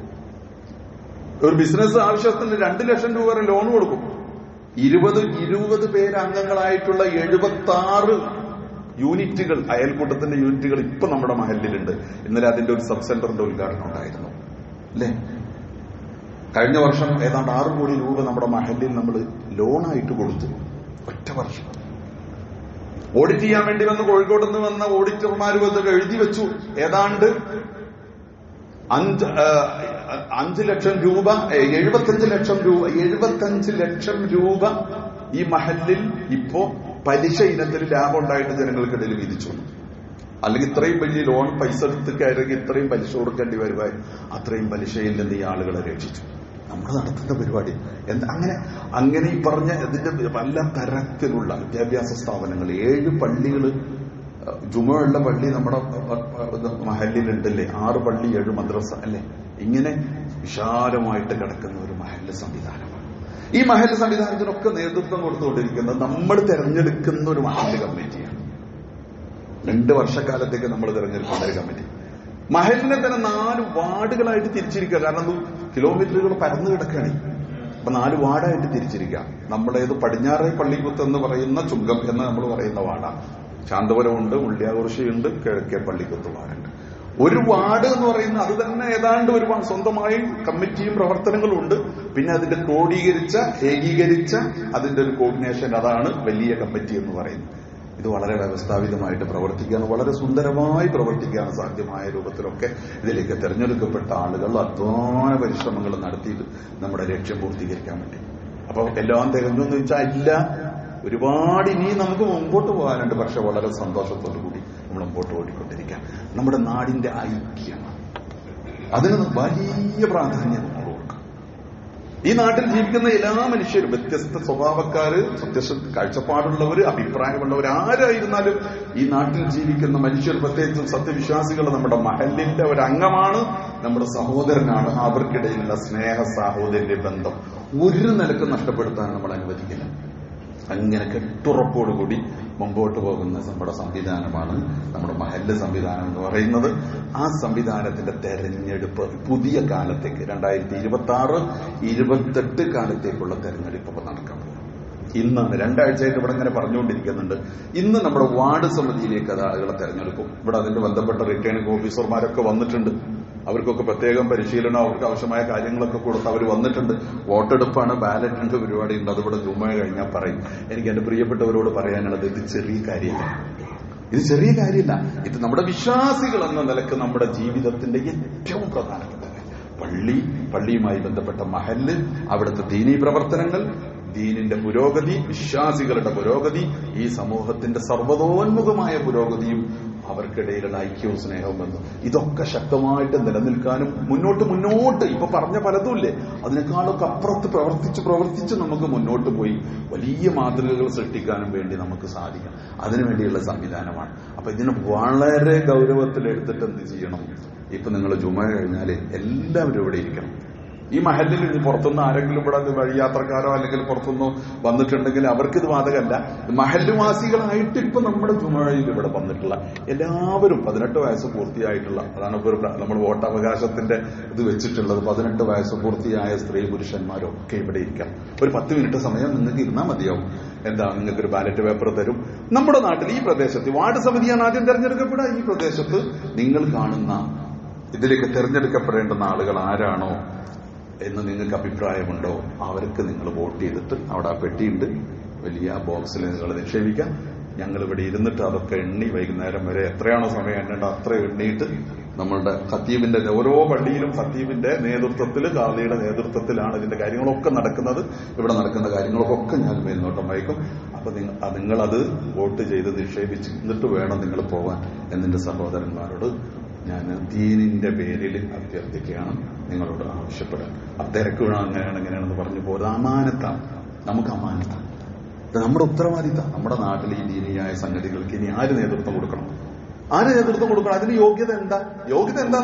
ഒരു ബിസിനസ് ആവശ്യത്തിന് 2 ലക്ഷം രൂപ വരെ ലോൺ കൊടുക്കും. 20 പേര് അംഗങ്ങളായിട്ടുള്ള 76 യൂണിറ്റുകൾ, അയൽക്കൂട്ടത്തിന്റെ യൂണിറ്റുകൾ ഇപ്പൊ നമ്മുടെ മഹല്ലിലുണ്ട്. ഇന്നലെ അതിന്റെ ഒരു സബ് സെന്ററിന്റെ ഉദ്ഘാടനം ഉണ്ടായിരുന്നു അല്ലേ. കഴിഞ്ഞ വർഷം ഏതാണ്ട് 6 കോടി രൂപ നമ്മുടെ മഹല്ലിൽ നമ്മൾ ലോണായിട്ട് കൊടുത്തു. ഒറ്റ വർഷം ഓഡിറ്റ് ചെയ്യാൻ വേണ്ടി വന്ന് കോഴിക്കോട് നിന്ന് വന്ന ഓഡിറ്റർമാർ വന്നൊക്കെ എഴുതി വെച്ചു. ഏതാണ്ട് 5 ലക്ഷം രൂപ, 75 ലക്ഷം രൂപ ഈ മഹല്ലിൽ ഇപ്പോ പലിശ ഇനത്തിൽ ലാഭം ഉണ്ടായിട്ട് ജനങ്ങൾക്കിടയിൽ വിധിച്ചു. അല്ലെങ്കിൽ ഇത്രയും വലിയ ലോൺ പൈസ എടുത്ത് കയറി ഇത്രയും പലിശ കൊടുക്കേണ്ടി വരുവായി അത്രയും പലിശയിൽ നിന്ന് ഈ ആളുകളെ രക്ഷിച്ചു. നമ്മൾ നടത്തുന്ന പരിപാടി അങ്ങനെ ഈ പറഞ്ഞ ഇതിന്റെ പല തരത്തിലുള്ള വിദ്യാഭ്യാസ സ്ഥാപനങ്ങൾ, 7 പള്ളികൾ, ജുമുഅയുള്ള പള്ളി നമ്മുടെ മഹല്ലിലുണ്ടല്ലേ, 6 പള്ളി, 7 മദ്രസ അല്ലേ. ഇങ്ങനെ വിശാലമായിട്ട് കിടക്കുന്ന ഒരു മഹല്ല് സംവിധാനമാണ്. ഈ മഹല്ല് സംവിധാനത്തിനൊക്കെ നേതൃത്വം കൊടുത്തുകൊണ്ടിരിക്കുന്നത് നമ്മൾ തെരഞ്ഞെടുക്കുന്ന ഒരു മഹല്ല് കമ്മിറ്റിയാണ്. 2 വർഷക്കാലത്തേക്ക് നമ്മൾ തെരഞ്ഞെടുക്കുന്ന ഒരു കമ്മിറ്റി. മഹലിനെ തന്നെ 4 വാർഡുകളായിട്ട് തിരിച്ചിരിക്കുക. കാരണം കിലോമീറ്ററുകൾ പരന്നു കിടക്കുകയാണ്. അപ്പൊ 4 വാർഡായിട്ട് തിരിച്ചിരിക്കുക. നമ്മളേത് പടിഞ്ഞാറേ പള്ളിക്കുത്ത് എന്ന് പറയുന്ന ചുങ്കം എന്ന് നമ്മൾ പറയുന്ന വാർഡാണ്. ശാന്തപുരമുണ്ട്, ഉള്ളിയാകുറിശിയുണ്ട്, കിഴക്കേ പള്ളിക്കുത്ത് വാർഡുണ്ട്. ഒരു വാർഡ് എന്ന് പറയുന്ന അത് തന്നെ ഏതാണ്ട് ഒരു സ്വന്തമായി കമ്മിറ്റിയും പ്രവർത്തനങ്ങളും ഉണ്ട്. പിന്നെ അതിന്റെ ഏകീകരിച്ച അതിന്റെ ഒരു കോർഡിനേഷൻ, അതാണ് വലിയ കമ്മിറ്റി എന്ന് പറയുന്നത്. ഇത് വളരെ വ്യവസ്ഥാപിതമായിട്ട് പ്രവർത്തിക്കാൻ, വളരെ സുന്ദരമായി പ്രവർത്തിക്കാൻ സാധ്യമായ രൂപത്തിലൊക്കെ ഇതിലേക്ക് തെരഞ്ഞെടുക്കപ്പെട്ട ആളുകൾ അധ്വാന പരിശ്രമങ്ങൾ നടത്തിയിട്ട് നമ്മുടെ ലക്ഷ്യം പൂർത്തീകരിക്കാൻ വേണ്ടി. അപ്പൊ എല്ലാം തികഞ്ഞെന്ന് വെച്ചാൽ ഇല്ല, ഒരുപാട് ഇനി നമുക്ക് മുമ്പോട്ട് പോകാനുണ്ട്. പക്ഷെ വളരെ സന്തോഷത്തോടു കൂടി നമ്മൾ മുമ്പോട്ട് ഓടിക്കൊണ്ടിരിക്കാം. നമ്മുടെ നാടിന്റെ ഐക്യം, അതിന് വലിയ പ്രാധാന്യം നമ്മൾ കൊടുക്കും. ഈ നാട്ടിൽ ജീവിക്കുന്ന എല്ലാ മനുഷ്യരും, വ്യത്യസ്ത സ്വഭാവക്കാര്, വ്യത്യസ്ത കാഴ്ചപ്പാടുള്ളവർ, അഭിപ്രായമുള്ളവർ, ആരായിരുന്നാലും ഈ നാട്ടിൽ ജീവിക്കുന്ന മനുഷ്യർ, പ്രത്യേകിച്ചും സത്യവിശ്വാസികൾ, നമ്മുടെ മഹല്ലിന്റെ ഒരു അംഗമാണ്, നമ്മുടെ സഹോദരനാണ്. അവർക്കിടയിലുള്ള സ്നേഹ സാഹോദര്യ ബന്ധം ഒരു നിലക്ക് നഷ്ടപ്പെടുത്താൻ നമ്മൾ അനുവദിക്കില്ല. അങ്ങനെ കെട്ടുറപ്പോടുകൂടി മുമ്പോട്ട് പോകുന്ന നമ്മുടെ സംവിധാനമാണ് നമ്മുടെ മഹല്ല് സംവിധാനം എന്ന് പറയുന്നത്. ആ സംവിധാനത്തിന്റെ തെരഞ്ഞെടുപ്പ് പുതിയ കാലത്തേക്ക് 2026-28 കാലത്തേക്കുള്ള തെരഞ്ഞെടുപ്പ് നടക്കാൻ പോകും. ഇന്നാണ് 2 ആഴ്ചയായിട്ട് ഇവിടെ ഇങ്ങനെ പറഞ്ഞുകൊണ്ടിരിക്കുന്നുണ്ട്. ഇന്ന് നമ്മുടെ വാർഡ് സമിതിയിലേക്ക് ആളുകളെ തെരഞ്ഞെടുക്കും. ഇവിടെ അതിന്റെ ബന്ധപ്പെട്ട റിട്ടേണിംഗ് ഓഫീസർമാരൊക്കെ വന്നിട്ടുണ്ട്. അവർക്കൊക്കെ പ്രത്യേകം പരിശീലനം, അവർക്ക് ആവശ്യമായ കാര്യങ്ങളൊക്കെ കൊടുത്ത് അവർ വന്നിട്ടുണ്ട്. വോട്ടെടുപ്പാണ്, ബാലറ്റിന്റെ പരിപാടി ഉണ്ട്. അതിവിടെ ജുമ കഴിഞ്ഞാൽ പറയും. എനിക്ക് എന്റെ പ്രിയപ്പെട്ടവരോട് പറയാനുള്ളത്, ഇത് ചെറിയ കാര്യമില്ല. ഇത് നമ്മുടെ വിശ്വാസികൾ എന്ന നിലക്ക് നമ്മുടെ ജീവിതത്തിന്റെ ഏറ്റവും പ്രധാനപ്പെട്ട കാര്യം. പള്ളിയുമായി ബന്ധപ്പെട്ട മഹല്ല്, അവിടുത്തെ ദീനീ പ്രവർത്തനങ്ങൾ, ദീനിന്റെ പുരോഗതി, വിശ്വാസികളുടെ പുരോഗതി, ഈ സമൂഹത്തിന്റെ സർവ്വതോന്മുഖമായ പുരോഗതിയും അവർക്കിടയിലുള്ള ഐക്യവും സ്നേഹവും ബന്ധം, ഇതൊക്കെ ശക്തമായിട്ട് നിലനിൽക്കാനും മുന്നോട്ട് ഇപ്പൊ പറഞ്ഞ പലതുമില്ലേ, അതിനേക്കാളൊക്കെ അപ്പുറത്ത് പ്രവർത്തിച്ച് നമുക്ക് മുന്നോട്ട് പോയി വലിയ മാതൃകകൾ സൃഷ്ടിക്കാനും വേണ്ടി നമുക്ക് സാധിക്കാം. അതിനുവേണ്ടിയുള്ള സംവിധാനമാണ്. അപ്പൊ ഇതിന് വളരെ ഗൗരവത്തിലെടുത്തിട്ട് എന്ത് ചെയ്യണം? ഇപ്പൊ നിങ്ങൾ ജുമ കഴിഞ്ഞാല് എല്ലാവരും ഇവിടെ ഇരിക്കണം. ഈ മഹല്ലിൽ ഇനി പുറത്തുനിന്ന് ആരെങ്കിലും ഇവിടെ വഴിയാത്രക്കാരോ അല്ലെങ്കിൽ പുറത്തുനിന്നോ വന്നിട്ടുണ്ടെങ്കിൽ അവർക്കിത് ബാധകമല്ല. മഹല്ലുവാസികളായിട്ട് ഇപ്പൊ നമ്മുടെ ജുമയിൽ ഇവിടെ വന്നിട്ടുള്ള എല്ലാവരും 18 വയസ്സ് പൂർത്തിയായിട്ടുള്ള, അതാണ് ഇപ്പോൾ നമ്മൾ വോട്ടവകാശത്തിന്റെ ഇത് വെച്ചിട്ടുള്ളത്, 18 വയസ്സ് പൂർത്തിയായ സ്ത്രീ പുരുഷന്മാരൊക്കെ ഇവിടെ ഇരിക്കാം. ഒരു 10 മിനിറ്റ് സമയം നിങ്ങൾക്ക് ഇരുന്നാൽ മതിയാവും. നിങ്ങൾക്കൊരു ബാലറ്റ് പേപ്പർ തരും. നമ്മുടെ നാട്ടിൽ ഈ പ്രദേശത്ത് വാർഡ് സമിതിയാണ് ആദ്യം തെരഞ്ഞെടുക്കപ്പെടുക. ഈ പ്രദേശത്ത് നിങ്ങൾ കാണുന്ന ഇതിലേക്ക് തെരഞ്ഞെടുക്കപ്പെടേണ്ടുന്ന ആളുകൾ ആരാണോ എന്ന് നിങ്ങൾക്ക് അഭിപ്രായമുണ്ടോ, അവർക്ക് നിങ്ങൾ വോട്ട് ചെയ്തിട്ട് അവിടെ ആ പെട്ടിയുണ്ട്, വലിയ ബോക്സിൽ നിങ്ങൾ നിക്ഷേപിക്കാം. ഞങ്ങളിവിടെ ഇരുന്നിട്ട് അതൊക്കെ എണ്ണി വൈകുന്നേരം വരെ എത്രയാണോ സമയം എണ്ണേണ്ട അത്ര എണ്ണിയിട്ട് നമ്മളുടെ ഖത്തീബിന്റെ, ഓരോ പള്ളിയിലും ഖത്തീബിന്റെ നേതൃത്വത്തിൽ, ഖാദിയുടെ നേതൃത്വത്തിലാണ് ഇതിന്റെ കാര്യങ്ങളൊക്കെ നടക്കുന്നത്. ഇവിടെ നടക്കുന്ന കാര്യങ്ങളൊക്കെ ഞാൻ മേൽനോട്ടം വഹിക്കും. അപ്പൊ നിങ്ങളത് വോട്ട് ചെയ്ത് നിക്ഷേപിച്ചിട്ട് വേണം നിങ്ങൾ പോവാൻ എന്നെന്റെ സഹോദരന്മാരോട് ഞാൻ ദീനിന്റെ പേരിൽ അഭ്യർത്ഥിക്കുകയാണ്, നിങ്ങളോട് ആവശ്യപ്പെടുക. തിരക്ക് വീണ അങ്ങനെയാണെന്ന് പറഞ്ഞു പോകുന്നത് അമാനത്താണ്. നമുക്ക് അമാനത്താണ്, ഇത് നമ്മുടെ ഉത്തരവാദിത്തം. നമ്മുടെ നാട്ടിൽ ഈ ദീനിയായ സംഗതികൾക്ക് ഇനി ആര് നേതൃത്വം കൊടുക്കണം? അതിന് യോഗ്യത എന്താ?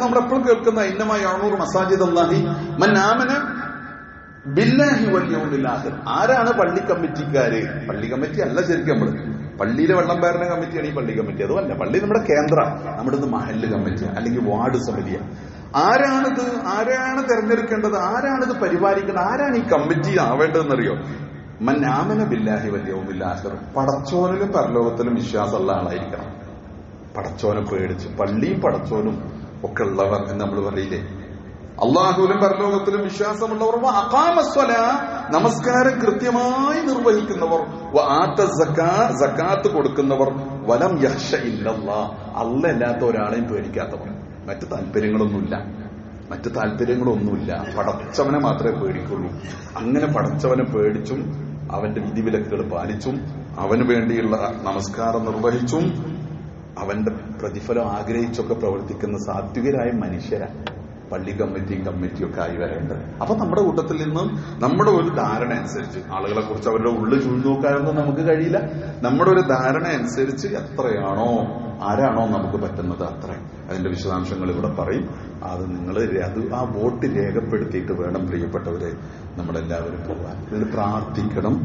നമ്മളെപ്പോഴും കേൾക്കുന്ന ഇന്നമായി 600 മസാജിദ് അല്ലാഹി മൻ ആമന ബില്ലാഹി വൽ യൗമിൽ ആഖിർ. ആരാണ് പള്ളി കമ്മിറ്റിക്കാര്? പള്ളി കമ്മിറ്റി അല്ല ശരിക്കും നമ്മൾ പള്ളിയിലെ വെള്ളം പേരുന്ന കമ്മിറ്റിയാണ് ഈ പള്ളി കമ്മിറ്റി. അതുമല്ല, പള്ളി നമ്മുടെ കേന്ദ്ര, നമ്മുടെ മഹല്ല് കമ്മിറ്റി അല്ലെങ്കിൽ വാർഡ് സമിതിയാണ്. ആരാണ് തെരഞ്ഞെടുക്കേണ്ടത്? ആരാണിത് പരിപാലിക്കേണ്ടത്? ആരാണ് ഈ കമ്മിറ്റി ആവേണ്ടതെന്നറിയോ? മൻ ആമന ബില്ലാഹി വൽ യൗമിൽ ആഖിർ, പടച്ചോനിലും പരലോകത്തിലും വിശ്വാസമുള്ള ആളായിരിക്കണം. പടച്ചോനെ പേടിച്ച് പള്ളിയും പടച്ചോനും ഒക്കെ ഉള്ളവർ എന്ന് നമ്മൾ പറയില്ലേ. അള്ളാഹുവിലും പരലോകത്തിലും വിശ്വാസമുള്ളവർ, നമസ്കാരം കൃത്യമായി നിർവഹിക്കുന്നവർ, സക്കാത്ത് കൊടുക്കുന്നവർ, വലം യഖ്ശ ഇല്ലല്ലാഹ്, അല്ലാത്ത ഒരാളെയും പേടിക്കാത്തവർ. മറ്റു താല്പര്യങ്ങളൊന്നുമില്ല, പടച്ചവനെ മാത്രമേ പേടിക്കുള്ളൂ. അങ്ങനെ പടച്ചവനെ പേടിച്ചും അവന്റെ വിധിവിലക്കുകൾ പാലിച്ചും അവന് വേണ്ടിയുള്ള നമസ്കാരം നിർവഹിച്ചും അവന്റെ പ്രതിഫലം ആഗ്രഹിച്ചൊക്കെ പ്രവർത്തിക്കുന്ന സാത്വികരായ മനുഷ്യരാണ് പള്ളി കമ്മിറ്റിയൊക്കെ ആയി വരേണ്ടത്. അപ്പൊ നമ്മുടെ കൂട്ടത്തിൽ നിന്നും നമ്മുടെ ഒരു ധാരണ അനുസരിച്ച്, ആളുകളെ കുറിച്ച് അവരുടെ ഉള്ളിൽ ചുഴി നോക്കാനൊന്നും നമുക്ക് കഴിയില്ല, നമ്മുടെ ഒരു ധാരണ അനുസരിച്ച് ആരാണോ നമുക്ക് പറ്റുന്നത് അത്ര. അതിന്റെ വിശദാംശങ്ങൾ ഇവിടെ പറയും. അത് നിങ്ങൾ ആ വോട്ട് രേഖപ്പെടുത്തിയിട്ട് വേണം പ്രിയപ്പെട്ടവരെ നമ്മളെല്ലാവരും പോകാൻ. ഇതിന് പ്രാർത്ഥിക്കണം.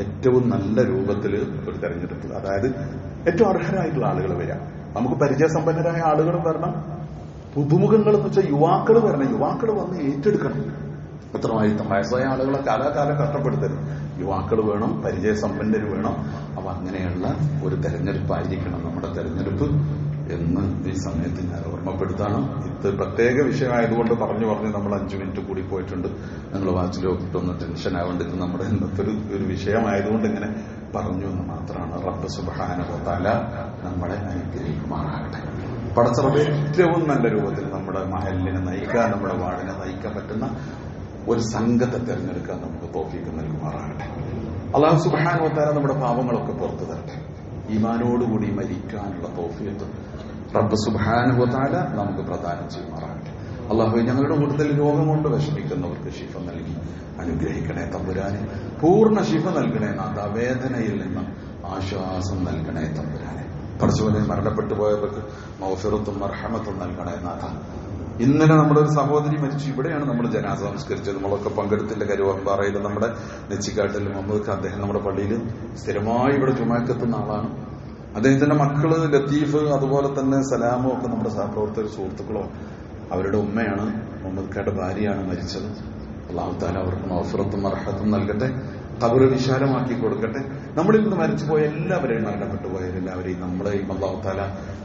ഏറ്റവും നല്ല രൂപത്തിൽ ഒരു തെരഞ്ഞെടുപ്പ്, അതായത് ഏറ്റവും അർഹരായിട്ടുള്ള ആളുകൾ വരാം. നമുക്ക് പരിചയസമ്പന്നരായ ആളുകൾ വരണം. പുതുമുഖങ്ങൾ എന്ന് വെച്ചാൽ യുവാക്കൾ വരണം. യുവാക്കൾ വന്ന് ഏറ്റെടുക്കണം. വയസ്സായ ആളുകളെ കാലാകാലം കഷ്ടപ്പെടുത്തരുത്. യുവാക്കൾ വേണം, പരിചയസമ്പന്നർ വേണം. അപ്പൊ അങ്ങനെയുള്ള ഒരു തെരഞ്ഞെടുപ്പായിരിക്കണം നമ്മുടെ തെരഞ്ഞെടുപ്പ് എന്ന് ഈ സമയത്ത് ഞാൻ ഓർമ്മപ്പെടുത്താണ്. ഇത് പ്രത്യേക വിഷയമായതുകൊണ്ട് പറഞ്ഞു നമ്മൾ 5 മിനിറ്റ് കൂടി പോയിട്ടുണ്ട്. നിങ്ങൾ വാച്ചിൽ നോക്കിയിട്ടൊന്ന് ടെൻഷൻ ആവേണ്ട. ഇത് നമ്മുടെ ഇന്നത്തെ ഒരു വിഷയമായതുകൊണ്ട് ഇങ്ങനെ പറഞ്ഞു എന്ന് മാത്രമാണ്. റബ്ബ് സുബ്ഹാനഹു വ തആല നമ്മളെ അനുഗ്രഹിക്കുമാറാകട്ടെ. പടച്ചറബ് ഏറ്റവും നല്ല രൂപത്തിൽ നമ്മുടെ മഹലിനെ നയിക്കാൻ, നമ്മുടെ വാർഡിനെ നയിക്കാൻ പറ്റുന്ന ഒരു സംഘത്തെ തെരഞ്ഞെടുക്കാൻ നമുക്ക് തൗഫീഖ് നൽകുമാറാകട്ടെ. അല്ലാഹു സുബ്ഹാനഹു വ തആല നമ്മുടെ പാപങ്ങളൊക്കെ പുറത്തു തരട്ടെ. ഈമാനോടുകൂടി മരിക്കാനുള്ള തൗഫീഖ് റബ്ബ് സുബ്ഹാനഹു വ തആല നമുക്ക് പ്രദാനം ചെയ്യുമാറാകട്ടെ. അല്ലാഹുവേ, ഞങ്ങളുടെ കൂട്ടത്തിൽ രോഗം കൊണ്ട് വിഷമിക്കുന്നവർക്ക് ശിഫ നൽകി അനുഗ്രഹിക്കണേ തമ്പുരാനെ. പൂർണ്ണ ശിഫ നൽകണേ നാഥ. വേദനയിൽ നിന്ന് ആശ്വാസം നൽകണേ തമ്പുരാനെ. പടച്ചവനെ, മരണപ്പെട്ടു പോയവർക്ക് മഗ്ഫിറത്തും മർഹമത്തും നൽകണേ നാഥ. ഇന്നലെ നമ്മുടെ ഒരു സഹോദരി മരിച്ചു. ഇവിടെയാണ് നമ്മൾ ജനാസ സംസ്കരിച്ചത്. നമ്മളൊക്കെ പങ്കെടുത്തില്ല. കരുവാമ്പാറയിൽ നമ്മുടെ നെച്ചിക്കാട്ടിൽ മുഹമ്മദ്, അദ്ദേഹം നമ്മുടെ പള്ളിയിൽ സ്ഥിരമായി ഇവിടെ ജുമാക്കെത്തുന്ന ആളാണ്. അദ്ദേഹത്തിന്റെ മക്കള് ലത്തീഫ്, അതുപോലെ തന്നെ സലാമും ഒക്കെ നമ്മുടെ സഹപ്രവർത്തകർ, സുഹൃത്തുക്കളോ. അവരുടെ ഉമ്മയാണ്, മുഹമ്മദ് ഖാന്റെ ഭാര്യയാണ് മരിച്ചത്. അല്ലാഹു തആല അവർക്ക് മഗ്ഫിറത്തും മർഹമത്തും നൽകട്ടെ. ഖബർ വിശാലമാക്കി കൊടുക്കട്ടെ. നമ്മളിൽ നിന്ന് മരിച്ചുപോയ എല്ലാവരെയും, മരണപ്പെട്ടു പോയവരെല്ലാവരെയും നമ്മളെയും അല്ലാഹു തആല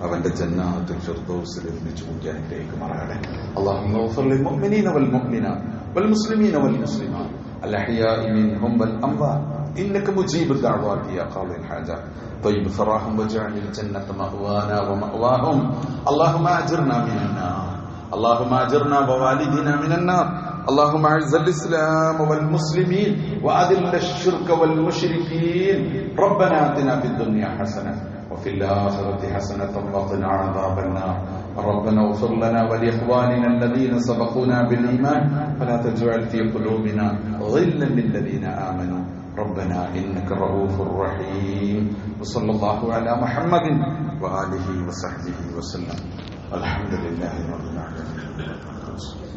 അവന്റെ ജന്നാത്തുൽ ഫിർദൗസിൽ ഒരുമിച്ച് കൂട്ടി അനുഗ്രഹിക്കുമാറാകട്ടെ. അല്ലാഹുമ്മ ഗ്ഫിർ ലിൽ മുഅ്മിനീന വൽ മുഅ്മിനാത്ത് വൽ മുസ്ലിമീന വൽ മുസ്ലിമാത്ത് അൽ അഹ്യാഇ മിൻഹും വൽ അംവാത് ഇന്നക മുജീബുദ് ദഅവാതി യാ ഖാദിൽ ഹാജാത്ത് طيب ثراهم واجعل الجنة مأوانا ومأواهم اللهم أجرنا من النار اللهم أجرنا ووالدنا من النار اللهم أعز الإسلام والمسلمين وأذل الشرك والمشركين ربنا آتنا في الدنيا حسنة وفي الآخرة حسنة وقنا عذاب النار ربنا اغفر لنا ولإخواننا الذين سبقونا بالإيمان ولا تجعل في قلوبنا غلا للذين آمنوا ربنا إنك رؤوف رحيم وصلى الله على محمد وآله وصحبه وسلم الحمد لله رب العالمين.